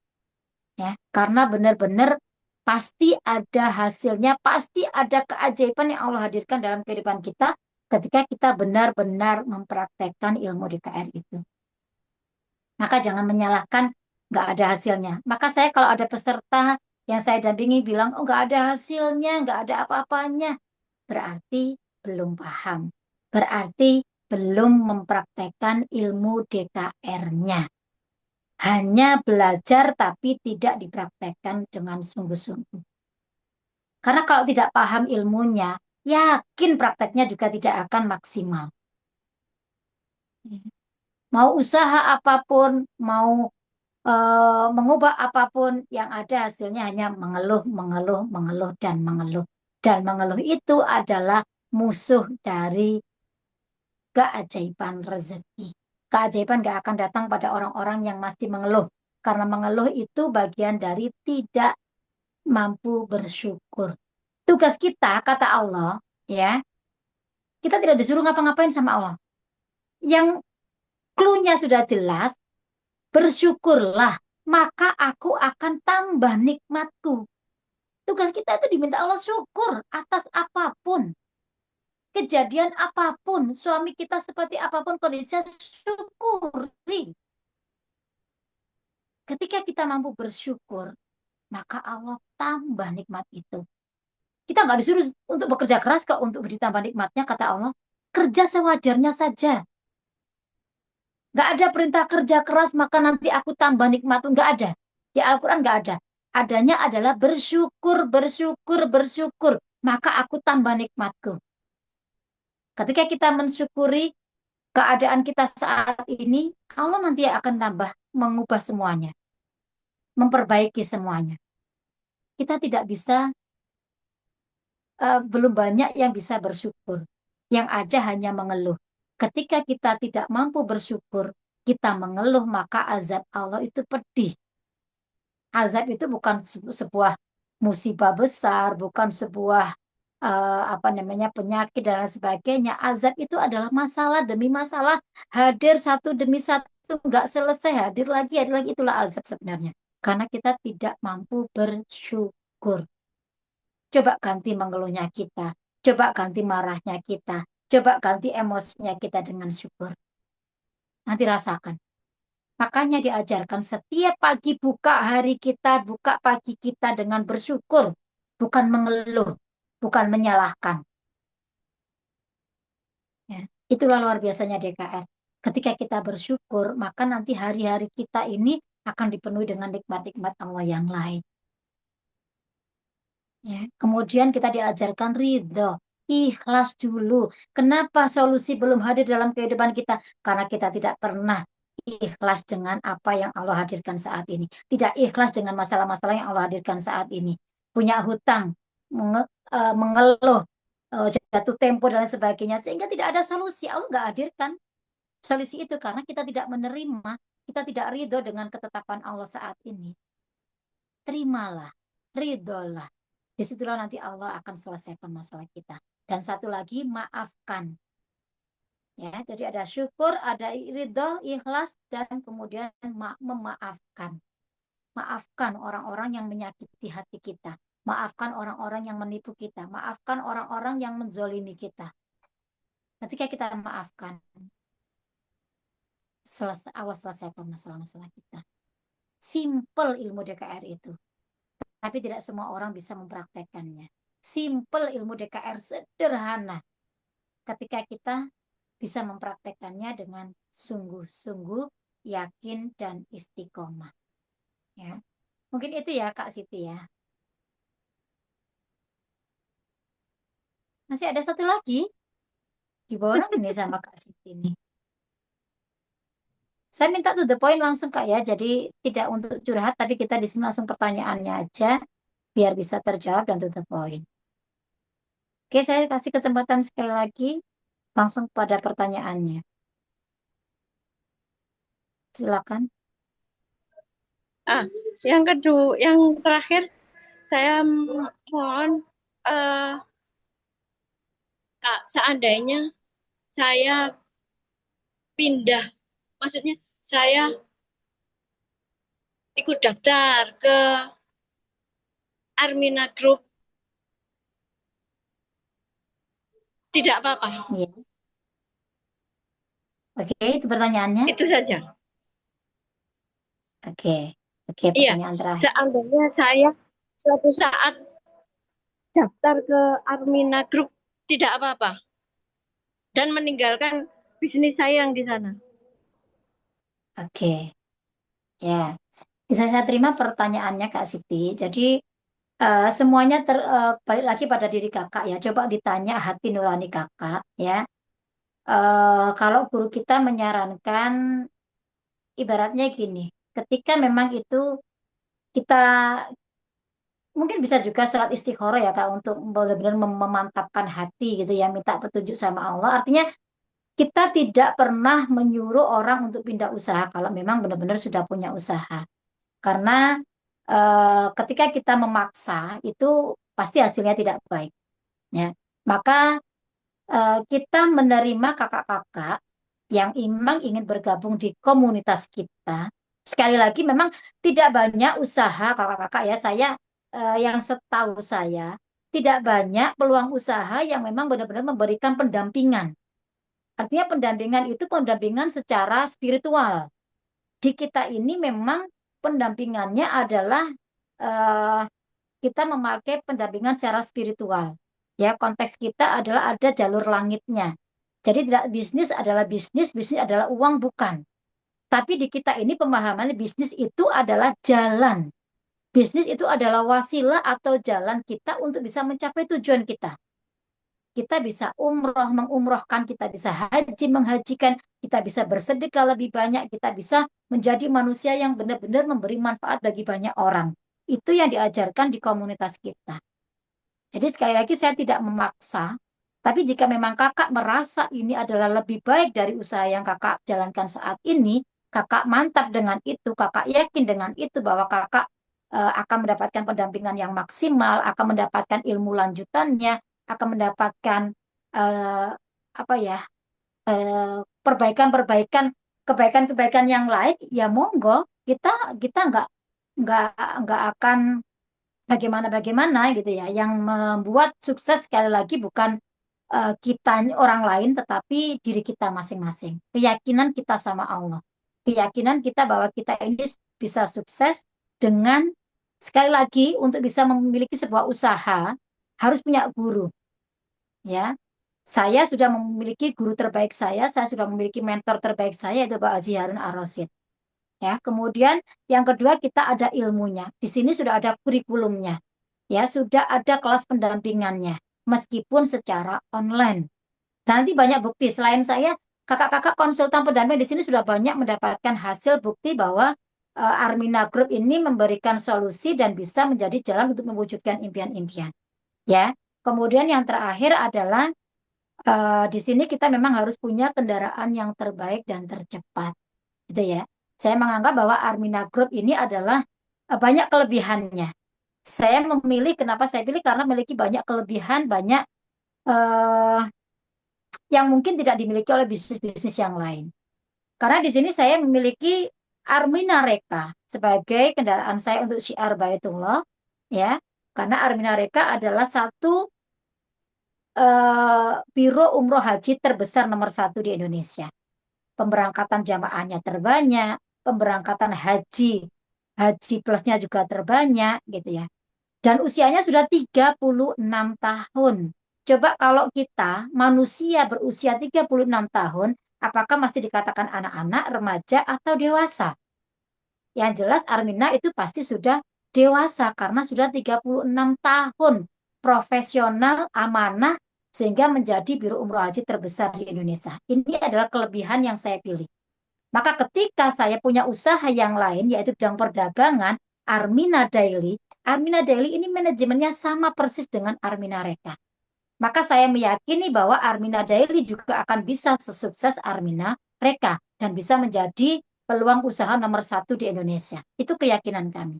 Ya, karena benar-benar pasti ada hasilnya, pasti ada keajaiban yang Allah hadirkan dalam kehidupan kita ketika kita benar-benar mempraktekkan ilmu DKR itu. Maka jangan menyalahkan nggak ada hasilnya. Maka saya kalau ada peserta yang saya dampingi bilang, oh nggak ada hasilnya, nggak ada apa-apanya, berarti belum paham. Berarti belum mempraktekkan ilmu DKR-nya. Hanya belajar tapi tidak dipraktekkan dengan sungguh-sungguh. Karena kalau tidak paham ilmunya, yakin prakteknya juga tidak akan maksimal. Mau usaha apapun, mau mengubah apapun, yang ada hasilnya hanya mengeluh, mengeluh, mengeluh, dan mengeluh. Dan mengeluh itu adalah musuh dari keajaiban rezeki. Keajaiban gak akan datang pada orang-orang yang masih mengeluh. Karena mengeluh itu bagian dari tidak mampu bersyukur. Tugas kita, kata Allah, ya, kita tidak disuruh ngapa-ngapain sama Allah. Yang clue-nya sudah jelas, bersyukurlah, maka aku akan tambah nikmatku. Tugas kita itu diminta Allah syukur atas apapun. Kejadian apapun, suami kita seperti apapun kondisinya, syukuri. Ketika kita mampu bersyukur, maka Allah tambah nikmat itu. Kita nggak disuruh untuk bekerja keras kok untuk ditambah nikmatnya, kata Allah. Kerja sewajarnya saja. Nggak ada perintah kerja keras, maka nanti aku tambah nikmat. Nggak ada. Di Al-Quran nggak ada. Adanya adalah bersyukur, bersyukur, bersyukur. Maka aku tambah nikmatku. Ketika kita mensyukuri keadaan kita saat ini, Allah nanti akan tambah mengubah semuanya. Memperbaiki semuanya. Kita tidak bisa, belum banyak yang bisa bersyukur. Yang ada hanya mengeluh. Ketika kita tidak mampu bersyukur, kita mengeluh, maka azab Allah itu pedih. Azab itu bukan sebuah musibah besar, bukan sebuah penyakit dan lain sebagainya. Azab itu adalah masalah demi masalah, hadir satu demi satu, nggak selesai, hadir lagi, itulah azab sebenarnya. Karena kita tidak mampu bersyukur. Coba ganti mengeluhnya kita, coba ganti marahnya kita, coba ganti emosinya kita dengan syukur. Nanti rasakan. Makanya diajarkan setiap pagi buka hari kita, buka pagi kita dengan bersyukur. Bukan mengeluh, bukan menyalahkan. Ya, itulah luar biasanya DKR. Ketika kita bersyukur, maka nanti hari-hari kita ini akan dipenuhi dengan nikmat-nikmat Allah yang lain. Ya, kemudian kita diajarkan ridho, ikhlas dulu. Kenapa solusi belum hadir dalam kehidupan kita? Karena kita tidak pernah ikhlas dengan apa yang Allah hadirkan saat ini. Tidak ikhlas dengan masalah-masalah yang Allah hadirkan saat ini. Punya hutang, mengeluh, jatuh tempo dan lain sebagainya. Sehingga tidak ada solusi. Allah nggak hadirkan solusi itu karena kita tidak menerima, kita tidak ridho dengan ketetapan Allah saat ini. Terimalah, ridholah. Disitulah nanti Allah akan selesaikan masalah kita. Dan satu lagi, maafkan. Ya, jadi ada syukur, ada ridho, ikhlas, dan kemudian memaafkan. Maafkan orang-orang yang menyakiti hati kita. Maafkan orang-orang yang menipu kita. Maafkan orang-orang yang menzolimi kita. Ketika kita maafkan, Allah selesaikan masalah-masalah kita. Simple ilmu DKR itu. Tapi tidak semua orang bisa mempraktekannya. Simple ilmu DKR, sederhana. Ketika kita bisa mempraktekannya dengan sungguh-sungguh, yakin, dan istiqomah. Ya. Mungkin itu ya Kak Siti ya. Masih ada satu lagi. Diborong ini sama Kak Siti nih. Saya minta to the point langsung Kak ya. Jadi tidak untuk curhat, tapi kita di sini langsung pertanyaannya aja. Biar bisa terjawab dan to the point. Oke, saya kasih kesempatan sekali lagi. langsung pada pertanyaannya. Silakan. Yang kedua, yang terakhir saya mohon Kak, seandainya saya pindah, maksudnya saya ikut daftar ke Armina Group, tidak apa-apa. Iya. Oke, itu pertanyaannya. Itu saja. Oke, Iya, pertanyaan terakhir. seandainya saya suatu saat daftar ke Armina Group, tidak apa-apa. Dan meninggalkan bisnis saya yang di sana. Oke, ya. Bisa saya terima pertanyaannya Kak Siti. Jadi semuanya balik lagi pada diri kakak ya. Coba ditanya hati nurani kakak ya. Kalau guru kita menyarankan ibaratnya gini, ketika memang itu kita mungkin bisa juga sholat istikharah ya Kak untuk benar-benar memantapkan hati gitu ya, minta petunjuk sama Allah. Artinya kita tidak pernah menyuruh orang untuk pindah usaha kalau memang benar-benar sudah punya usaha. Karena ketika kita memaksa itu pasti hasilnya tidak baik ya. Maka kita menerima kakak-kakak yang memang ingin bergabung di komunitas kita. Sekali lagi memang tidak banyak usaha kakak-kakak ya. Saya yang setahu saya tidak banyak peluang usaha yang memang benar-benar memberikan pendampingan. Artinya pendampingan itu pendampingan secara spiritual. Di kita ini memang pendampingannya adalah eh, kita memakai pendampingan secara spiritual. Ya, konteks kita adalah ada jalur langitnya. Jadi tidak bisnis adalah bisnis, bisnis adalah uang bukan. Tapi di kita ini pemahaman bisnis itu adalah jalan. Bisnis itu adalah wasilah atau jalan kita untuk bisa mencapai tujuan kita. Kita bisa umroh, mengumrohkan, kita bisa haji, menghajikan, kita bisa bersedekah lebih banyak, kita bisa menjadi manusia yang benar-benar memberi manfaat bagi banyak orang. Itu yang diajarkan di komunitas kita. Jadi sekali lagi saya tidak memaksa, tapi jika memang kakak merasa ini adalah lebih baik dari usaha yang kakak jalankan saat ini, kakak mantap dengan itu, kakak yakin dengan itu bahwa kakak akan mendapatkan pendampingan yang maksimal, akan mendapatkan ilmu lanjutannya, akan mendapatkan eh, apa ya perbaikan-perbaikan, kebaikan-kebaikan yang lain, ya monggo kita kita nggak nggak akan bagaimana-bagaimana gitu ya. Yang membuat sukses sekali lagi bukan kita orang lain, tetapi diri kita masing-masing. Keyakinan kita sama Allah. Keyakinan kita bahwa kita ini bisa sukses dengan sekali lagi untuk bisa memiliki sebuah usaha harus punya guru. Ya, saya sudah memiliki guru terbaik saya sudah memiliki mentor terbaik saya itu Pak Haji Harun Ar-Rasyid. Ya, kemudian yang kedua kita ada ilmunya. Di sini sudah ada kurikulumnya. Ya, sudah ada kelas pendampingannya meskipun secara online. Nanti banyak bukti selain saya, kakak-kakak konsultan pendamping di sini sudah banyak mendapatkan hasil bukti bahwa Armina Group ini memberikan solusi dan bisa menjadi jalan untuk mewujudkan impian-impian. Ya. Kemudian yang terakhir adalah di sini kita memang harus punya kendaraan yang terbaik dan tercepat. Gitu ya. Saya menganggap bahwa Armina Group ini adalah banyak kelebihannya. Saya memilih, kenapa saya pilih? Karena memiliki banyak kelebihan, banyak eh, yang mungkin tidak dimiliki oleh bisnis-bisnis yang lain. Karena di sini saya memiliki Armina Reka sebagai kendaraan saya untuk syiar Baitullah, ya. Karena Armina Reka adalah satu biro umroh haji terbesar nomor 1 di Indonesia. Pemberangkatan jamaahnya terbanyak, pemberangkatan haji plusnya juga terbanyak gitu ya. Dan usianya sudah 36 tahun. Coba kalau kita manusia berusia 36 tahun, apakah masih dikatakan anak-anak, remaja, atau dewasa? Yang jelas Armina itu pasti sudah dewasa karena sudah 36 tahun profesional, amanah, sehingga menjadi biro umroh haji terbesar di Indonesia. Ini adalah kelebihan yang saya pilih. Maka ketika saya punya usaha yang lain, yaitu bidang perdagangan, Armina Daily ini manajemennya sama persis dengan Armina Reka. Maka saya meyakini bahwa Armina Daily juga akan bisa sesukses Armina Reka dan bisa menjadi peluang usaha nomor 1 di Indonesia. Itu keyakinan kami.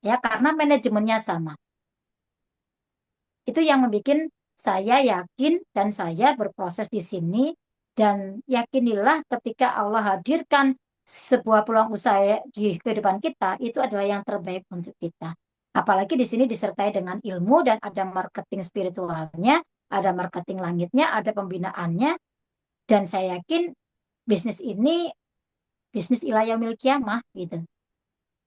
Ya, karena manajemennya sama. Itu yang membuat saya yakin dan saya berproses di sini dan yakinilah ketika Allah hadirkan sebuah peluang usaha di kehidupan kita, itu adalah yang terbaik untuk kita. Apalagi di sini disertai dengan ilmu dan ada marketing spiritualnya, ada marketing langitnya, ada pembinaannya, dan saya yakin bisnis ini bisnis ila yaumil kiamah gitu.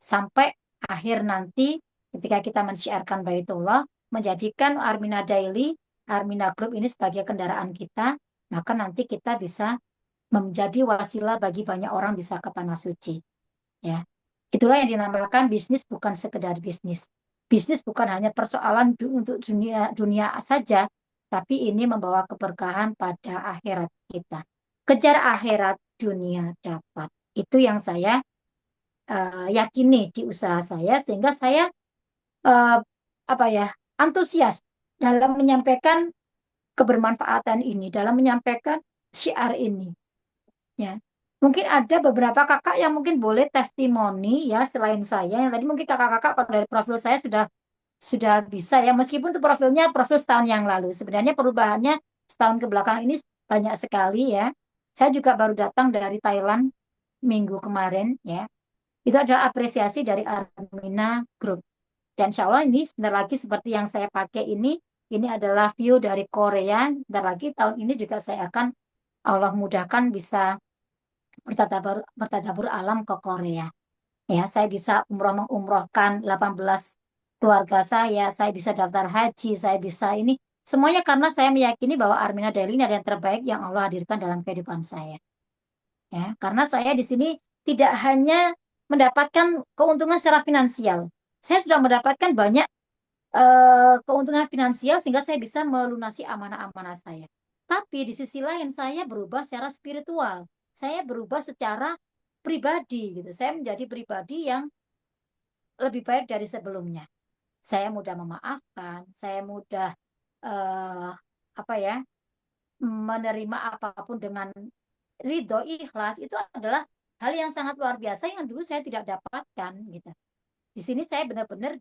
Sampai akhir nanti ketika kita mensyiarkan Baitullah, menjadikan Armina Daily, Armina Group ini sebagai kendaraan kita, maka nanti kita bisa menjadi wasilah bagi banyak orang bisa ke tanah suci. Ya, itulah yang dinamakan bisnis bukan sekedar bisnis. Bisnis bukan hanya persoalan untuk dunia dunia saja, tapi ini membawa keberkahan pada akhirat kita. Kejar akhirat, dunia dapat. Itu yang saya yakini di usaha saya, sehingga saya uh, antusias dalam menyampaikan kebermanfaatan ini, dalam menyampaikan syiar ini. Ya, mungkin ada beberapa kakak yang mungkin boleh testimoni ya selain saya. Yang tadi mungkin kakak-kakak kalau dari profil saya sudah bisa ya, meskipun itu profilnya profil setahun yang lalu. Sebenarnya perubahannya setahun ke belakang ini banyak sekali ya. Saya juga baru datang dari Thailand minggu kemarin ya. Itu adalah apresiasi dari Armina Group. Dan insya Allah ini sebentar lagi seperti yang saya pakai ini adalah view dari Korea. Sebentar lagi tahun ini juga saya akan Allah mudahkan bisa bertadabur alam ke Korea. Ya, saya bisa mengumrohkan 18 keluarga saya bisa daftar haji, saya bisa ini. Semuanya karena saya meyakini bahwa Armina Daily ini adalah yang terbaik yang Allah hadirkan dalam kehidupan saya. Ya, karena saya di sini tidak hanya mendapatkan keuntungan secara finansial. Saya sudah mendapatkan banyak keuntungan finansial sehingga saya bisa melunasi amanah-amanah saya. Tapi di sisi lain saya berubah secara spiritual. Saya berubah secara pribadi gitu. Saya menjadi pribadi yang lebih baik dari sebelumnya. Saya mudah memaafkan, saya mudah eh, menerima apapun dengan ridho, ikhlas. Itu adalah hal yang sangat luar biasa yang dulu saya tidak dapatkan gitu. Di sini saya benar-benar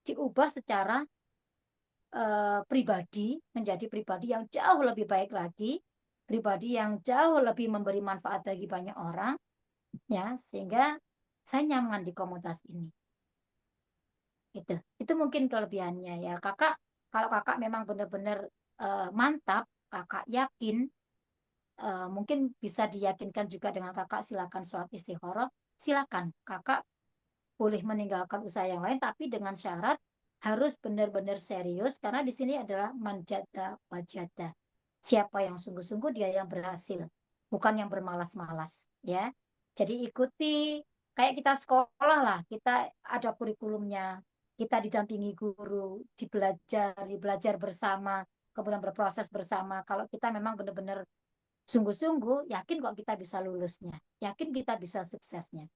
diubah secara pribadi menjadi pribadi yang jauh lebih baik lagi, pribadi yang jauh lebih memberi manfaat bagi banyak orang, ya sehingga saya nyaman di komunitas ini. Itu mungkin kelebihannya ya kakak. Kalau kakak memang benar-benar mantap, kakak yakin, mungkin bisa diyakinkan juga dengan kakak silakan sholat istikharah, silakan kakak boleh meninggalkan usaha yang lain, tapi dengan syarat harus benar-benar serius karena di sini adalah manjada wajada. Siapa yang sungguh-sungguh dia yang berhasil, bukan yang bermalas-malas ya. Jadi ikuti kayak kita sekolah lah, kita ada kurikulumnya, kita didampingi guru, belajar bersama, kemudian berproses bersama. Kalau kita memang benar-benar sungguh-sungguh, yakin kok kita bisa lulusnya, yakin kita bisa suksesnya.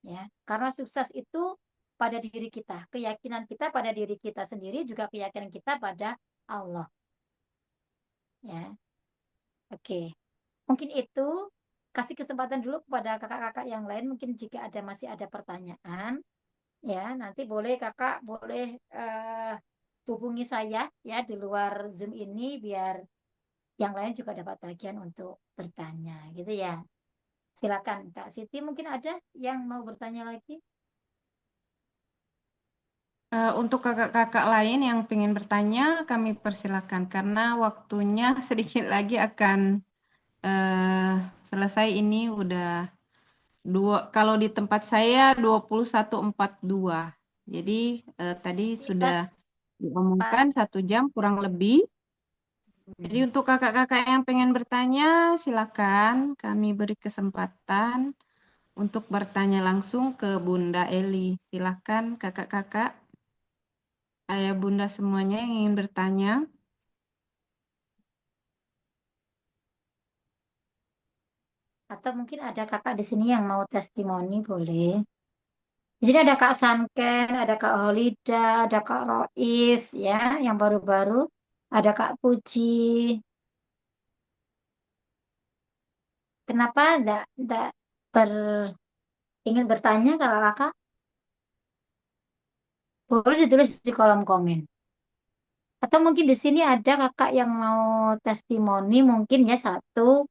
Ya, karena sukses itu pada diri kita, keyakinan kita pada diri kita sendiri, juga keyakinan kita pada Allah. Ya, oke. Mungkin itu kasih kesempatan dulu kepada kakak-kakak yang lain. Mungkin jika masih ada pertanyaan, ya nanti kakak boleh hubungi saya ya di luar Zoom ini biar yang lain juga dapat bagian untuk bertanya, gitu ya. Silakan Kak Siti, mungkin ada yang mau bertanya lagi? Untuk kakak-kakak lain yang ingin bertanya, kami persilakan karena waktunya sedikit lagi akan selesai. Ini udah kalau di tempat saya 21.42. Jadi tadi sudah diomongkan 1 jam kurang lebih. Jadi untuk kakak-kakak yang pengen bertanya, silakan kami beri kesempatan untuk bertanya langsung ke Bunda Eli. Silakan kakak-kakak, ayah bunda semuanya yang ingin bertanya. Atau mungkin ada kakak di sini yang mau testimoni, boleh. Di sini ada Kak Sanken, ada Kak Holida, ada Kak Rois, ya, yang baru-baru. Ada Kak Puji. Kenapa enggak ingin bertanya kalau kakak? Boleh ditulis di kolom komen. Atau mungkin di sini ada kakak yang mau testimoni mungkin ya satu,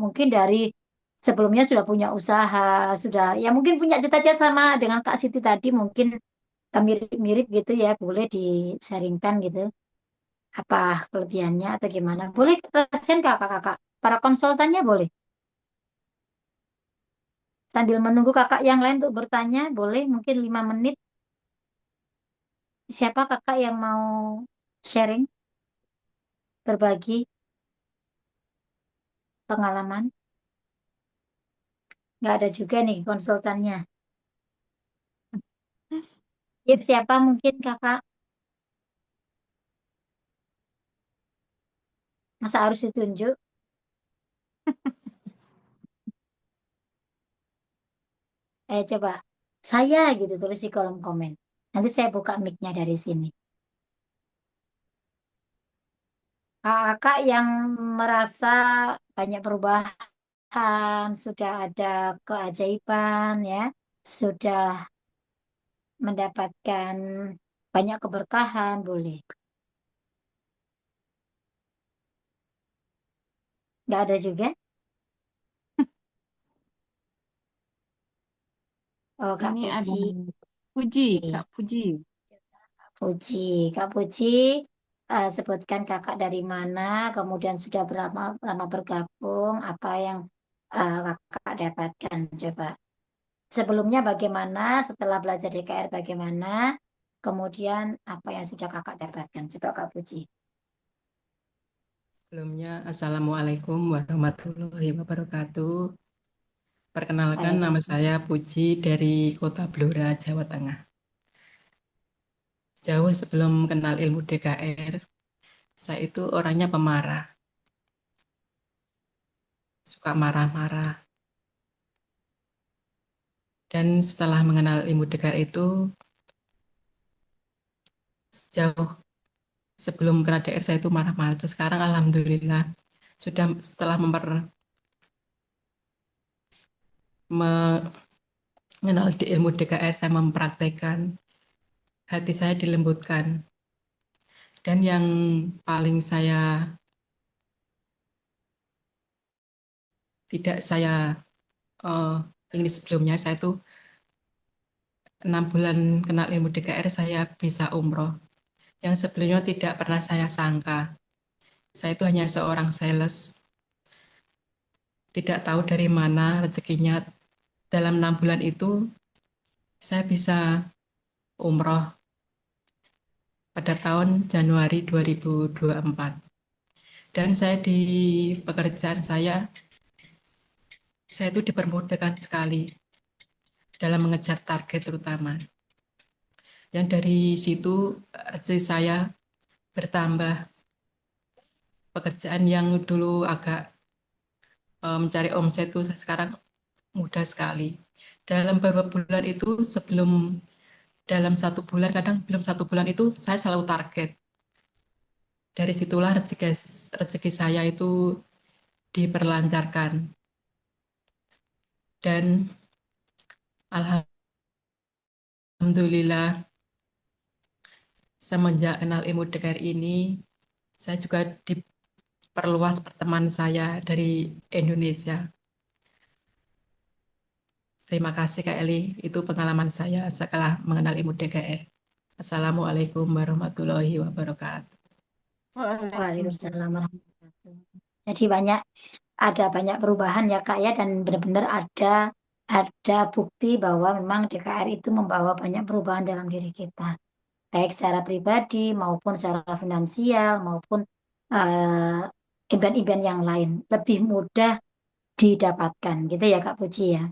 mungkin dari sebelumnya sudah punya usaha, sudah ya mungkin punya cita-cita sama dengan Kak Siti tadi mungkin mirip-mirip gitu ya, boleh di-sharingkan gitu. Apa kelebihannya atau gimana? Boleh rasain kakak-kakak. Para konsultannya boleh. Sambil menunggu kakak yang lain untuk bertanya, boleh mungkin 5 menit. Siapa kakak yang mau sharing, berbagi pengalaman? Nggak ada juga nih konsultannya. Ya, siapa mungkin kakak? Masa harus ditunjuk? Coba saya gitu tulis di kolom komen. Nanti saya buka mic-nya dari sini. Kakak yang merasa banyak perubahan, sudah ada keajaiban ya, sudah mendapatkan banyak keberkahan, boleh. Nggak ada juga? Oh, Kak Ini ada Puji. Puji, Iya. Kak Puji. Puji, Kak Puji, sebutkan kakak dari mana, kemudian sudah berapa lama bergabung, apa yang kakak dapatkan, coba. Sebelumnya bagaimana, setelah belajar DKR bagaimana, kemudian apa yang sudah kakak dapatkan, coba Kak Puji. Sebelumnya, Assalamualaikum warahmatullahi wabarakatuh. Perkenalkan, nama Waalaikumsalam. saya Puji dari Kota Blora, Jawa Tengah. Jauh sebelum kenal ilmu DKR, saya itu orangnya pemarah, suka marah-marah. Dan setelah mengenal ilmu DKR itu, jauh sebelum kenal DKR saya itu marah-marah. Terus sekarang Alhamdulillah, sudah setelah mengenal di ilmu DKR, saya mempraktekkan, hati saya dilembutkan. Dan yang paling tidak saya ini sebelumnya, saya itu 6 bulan kenal ilmu DKR, saya bisa umroh. Yang sebelumnya tidak pernah saya sangka. Saya itu hanya seorang sales. Tidak tahu dari mana rezekinya. Dalam 6 bulan itu, saya bisa umroh pada tahun Januari 2024. Dan saya di pekerjaan saya itu dipermudahkan sekali dalam mengejar target terutama. Yang dari situ rezeki saya bertambah. Pekerjaan yang dulu agak mencari omset itu sekarang mudah sekali. Dalam beberapa bulan itu dalam 1 bulan, kadang belum 1 bulan itu saya selalu target. Dari situlah rezeki saya itu diperlancarkan. Dan alhamdulillah semenjak kenal ilmu DKR ini, saya juga diperluas pertemanan saya dari Indonesia. Terima kasih Kak Eli, itu pengalaman saya setelah mengenal ilmu DKR. Assalamualaikum warahmatullahi wabarakatuh. Waalaikumsalam warahmatullahi wabarakatuh. Jadi ada banyak perubahan ya Kak ya, dan benar-benar ada bukti bahwa memang DKR itu membawa banyak perubahan dalam diri kita, baik secara pribadi maupun secara finansial maupun event-event yang lain lebih mudah didapatkan gitu ya Kak Puji ya.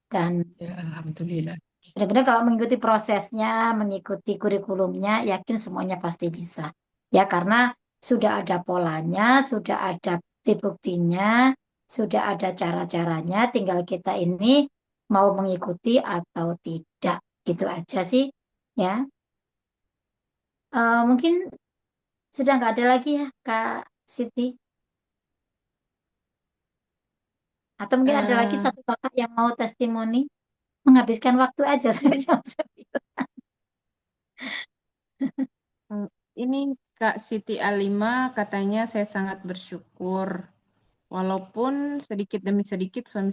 Dan Ya, alhamdulillah. benar-benar kalau mengikuti prosesnya, mengikuti kurikulumnya, yakin semuanya pasti bisa. Ya, karena sudah ada polanya, sudah ada bukti-buktinya, sudah ada cara-caranya, tinggal kita ini mau mengikuti atau tidak. Gitu aja sih, ya. Mungkin Sudah nggak ada lagi ya, Kak Siti? Atau mungkin ada lagi Eh, satu kakak yang mau testimoni? Menghabiskan waktu aja sampai jam 9. eh, ini Kak Siti Alima katanya saya sangat bersyukur. Walaupun sedikit demi sedikit suami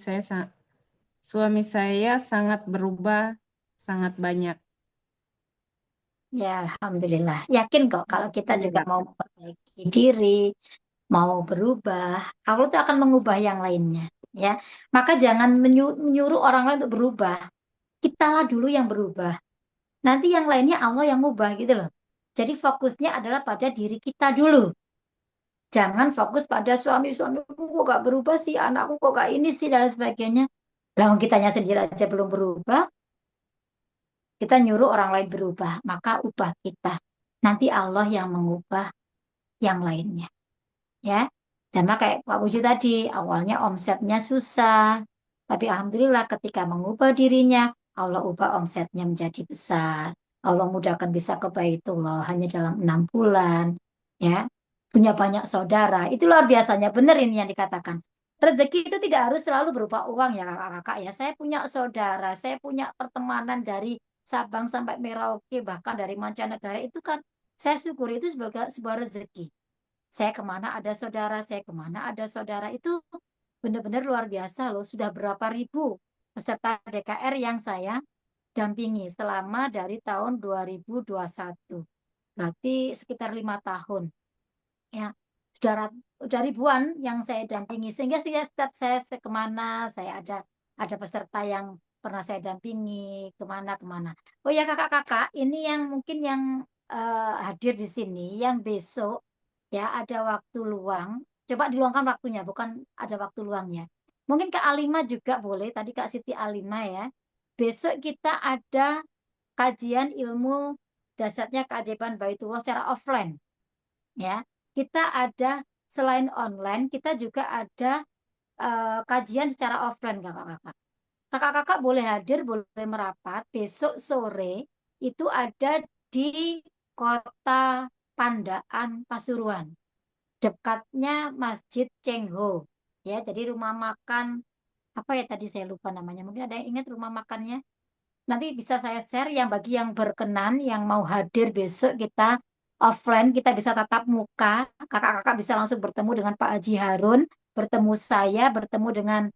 saya sangat berubah, sangat banyak. Ya, Alhamdulillah. Yakin kok kalau kita juga Alhamdulillah. mau memperbaiki diri, mau berubah, Allah itu akan mengubah yang lainnya. Ya, maka jangan menyuruh orang lain untuk berubah. Kitalah dulu yang berubah. Nanti yang lainnya Allah yang ngubah gitu loh. Jadi fokusnya adalah pada diri kita dulu. Jangan fokus pada suamiku kok gak berubah sih, anakku kok gak ini sih, dan lain sebagainya. Lah kitanya sendiri aja belum berubah, kita nyuruh orang lain berubah, maka ubah kita. Nanti Allah yang mengubah yang lainnya. Ya, sama kayak Pak Puji tadi, awalnya omsetnya susah, tapi alhamdulillah ketika mengubah dirinya, Allah ubah omsetnya menjadi besar. Allah mudahkan bisa ke Baitullah hanya dalam 6 bulan. Ya, punya banyak saudara. Itu luar biasanya. Benar ini yang dikatakan. Rezeki itu tidak harus selalu berupa uang ya kakak-kakak ya. Saya punya saudara, saya punya pertemanan dari Sabang sampai Merauke, bahkan dari mancanegara itu kan saya syukuri itu sebagai sebuah rezeki. Saya kemana ada saudara, saya kemana ada saudara. Itu benar-benar luar biasa loh. Sudah berapa ribu peserta DKR yang saya dampingi selama dari tahun 2021. Berarti sekitar 5 tahun. Ya, sudah ribuan yang saya dampingi. Sehingga setiap saya kemana, saya ada peserta yang pernah saya dampingi, kemana-kemana. Oh ya kakak-kakak, ini yang mungkin yang hadir di sini, yang besok ya ada waktu luang, coba diluangkan waktunya, bukan ada waktu luangnya. Mungkin Kak Alima juga boleh, tadi Kak Siti Alima ya. Besok kita ada kajian ilmu dasarnya keajaiban Baitullah secara offline ya. Kita ada selain online, kita juga ada kajian secara offline kakak-kakak. Kakak-kakak boleh hadir, boleh merapat. Besok sore itu ada di Kota Pandaan, Pasuruan, dekatnya Masjid Cengho. Ya, jadi rumah makan apa ya tadi saya lupa namanya. Mungkin ada yang ingat rumah makannya? Nanti bisa saya share yang bagi yang berkenan, yang mau hadir besok kita offline, kita bisa tatap muka. Kakak-kakak bisa langsung bertemu dengan Pak Haji Harun, bertemu saya, bertemu dengan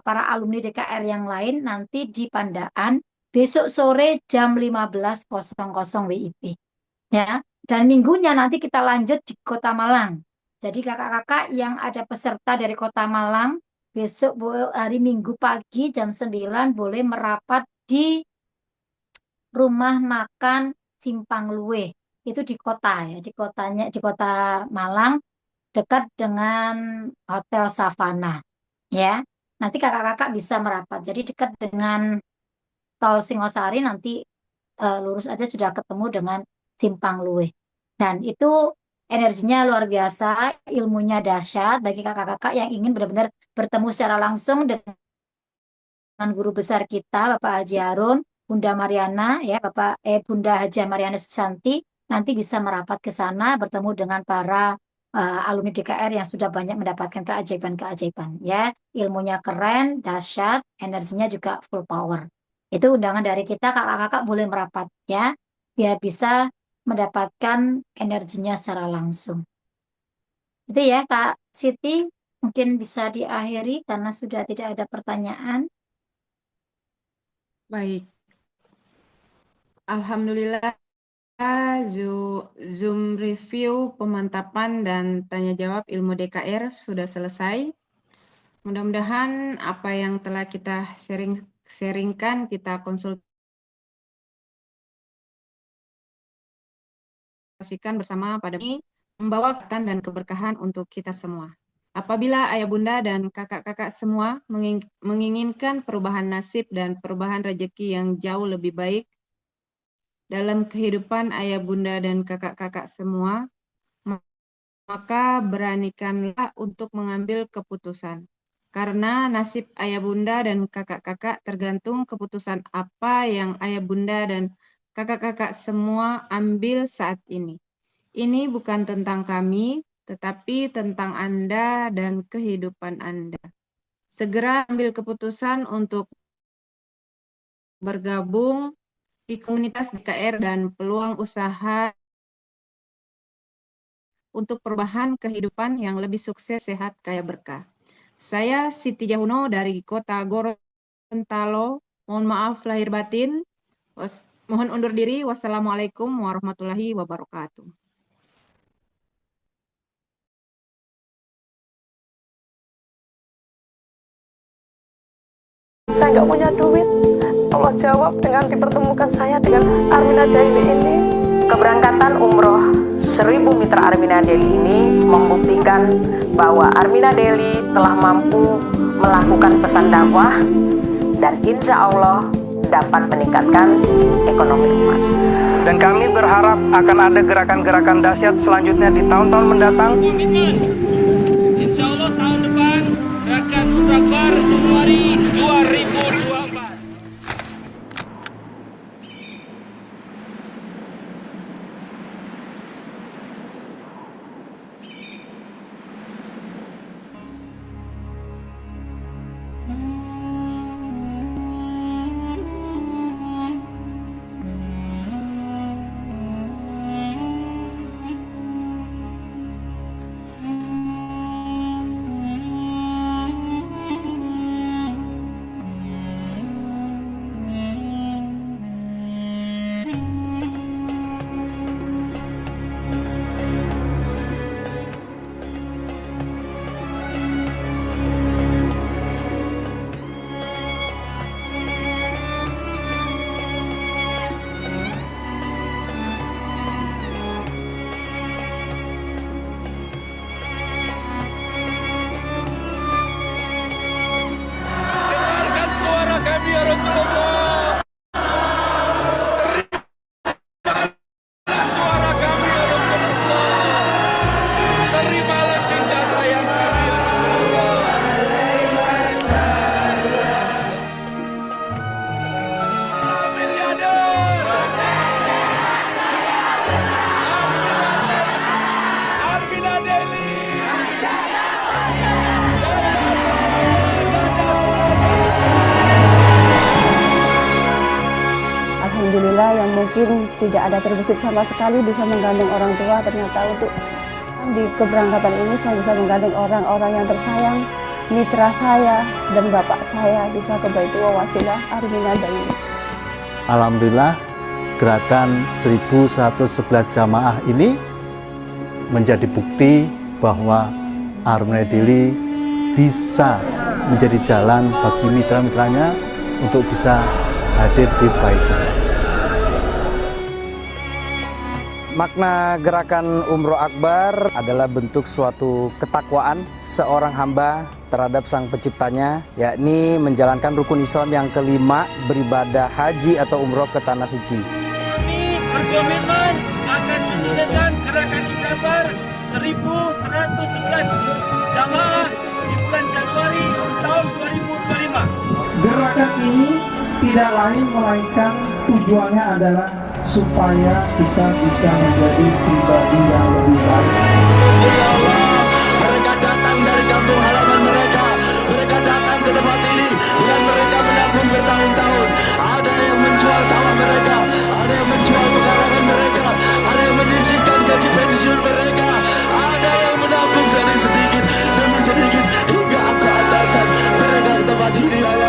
para alumni DKR yang lain nanti di Pandaan besok sore jam 15.00 WIB. Ya, dan minggunya nanti kita lanjut di Kota Malang. Jadi kakak-kakak yang ada peserta dari Kota Malang, besok hari Minggu pagi jam 9 boleh merapat di rumah makan Simpang Luwe. Itu di kota ya, di kota Malang dekat dengan Hotel Savana ya. Nanti kakak-kakak bisa merapat. Jadi dekat dengan Tol Singosari nanti lurus aja sudah ketemu dengan Simpang Luwe. Dan itu energinya luar biasa, ilmunya dahsyat bagi kakak-kakak yang ingin benar-benar bertemu secara langsung dengan guru besar kita, Bapak Haji Harun, Bunda Mariana, ya Bunda Haja Mariana Susanti, nanti bisa merapat ke sana bertemu dengan para alumni DKR yang sudah banyak mendapatkan keajaiban-keajaiban. Ya, ilmunya keren, dahsyat, energinya juga full power. Itu undangan dari kita, kakak-kakak boleh merapat ya, biar bisa mendapatkan energinya secara langsung. Itu ya, Kak Siti, mungkin bisa diakhiri karena sudah tidak ada pertanyaan. Baik. Alhamdulillah Zoom review pemantapan dan tanya jawab ilmu DKR sudah selesai. Mudah-mudahan apa yang telah kita sharingkan kita konsultasikan bersama pada ini membawa kekuatan dan keberkahan untuk kita semua. Apabila ayah bunda dan kakak-kakak semua menginginkan perubahan nasib dan perubahan rezeki yang jauh lebih baik dalam kehidupan ayah bunda dan kakak-kakak semua, maka beranikanlah untuk mengambil keputusan. Karena nasib ayah bunda dan kakak-kakak tergantung keputusan apa yang ayah bunda dan kakak-kakak semua ambil saat ini. Ini bukan tentang kami, tetapi tentang Anda dan kehidupan Anda. Segera ambil keputusan untuk bergabung di komunitas DKR dan peluang usaha untuk perubahan kehidupan yang lebih sukses, sehat, kaya berkah. Saya Siti Jahuno dari Kota Gorontalo. Mohon maaf lahir batin. Mohon undur diri. Wassalamualaikum warahmatullahi wabarakatuh. Saya nggak punya duit. Allah jawab dengan dipertemukan saya dengan Armina Daily ini. Keberangkatan umroh 1000 mitra Armina Daily ini membuktikan bahwa Armina Daily telah mampu melakukan pesan dakwah dan insya Allah dapat meningkatkan ekonomi umat. Dan kami berharap akan ada gerakan-gerakan dahsyat selanjutnya di tahun-tahun mendatang. Komitmen, insya Allah tahun depan gerakan Umroh Akbar Januari 2024. Dengarkan suara kami ya Rasulullah. Terimalah suara kami ya Rasulullah. Terimalah cinta sayang kami ya Rasulullah. Miliarder. Armina Daily. Alhamdulillah yang mungkin tidak ada terbesit sama sekali bisa menggandeng orang tua, ternyata untuk di keberangkatan ini saya bisa menggandeng orang-orang yang tersayang, mitra saya dan bapak saya bisa ke Baitullah Wasilah Armina Daily. Alhamdulillah gerakan 1111 jamaah ini menjadi bukti bahwa Armina Daily bisa menjadi jalan bagi mitra-mitranya untuk bisa hadir di Baitullah. Makna gerakan Umroh Akbar adalah bentuk suatu ketakwaan seorang hamba terhadap Sang Penciptanya, yakni menjalankan rukun Islam yang kelima, beribadah haji atau umroh ke Tanah Suci. Kami berkomitmen akan mensukseskan gerakan Umroh Akbar 1111 jamaah di bulan Januari tahun 2025. Gerakan ini tidak lain melainkan tujuannya adalah supaya kita bisa menjadi pribadi yang lebih baik. Ya Allah, mereka datang dari kampung halaman mereka. Mereka datang ke tempat ini dan mereka menabung bertahun-tahun. Ada yang menjual sawah mereka, ada yang menjual pekarangan mereka, ada yang menyisihkan gaji pensiun mereka, ada yang menabung dari sedikit demi sedikit hingga aku antarkan mereka ke tempat ini, ya Allah.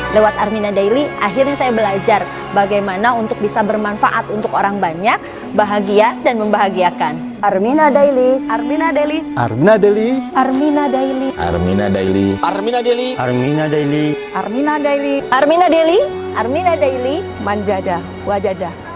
Lewat Armina Daily, akhirnya saya belajar bagaimana untuk bisa bermanfaat untuk orang banyak, bahagia dan membahagiakan. Armina Daily, Armina Daily, Armina Daily, Armina Daily, Armina Daily, Armina Daily, Armina Daily, Armina Daily, Armina Daily, Armina Daily, manjada, wajadah.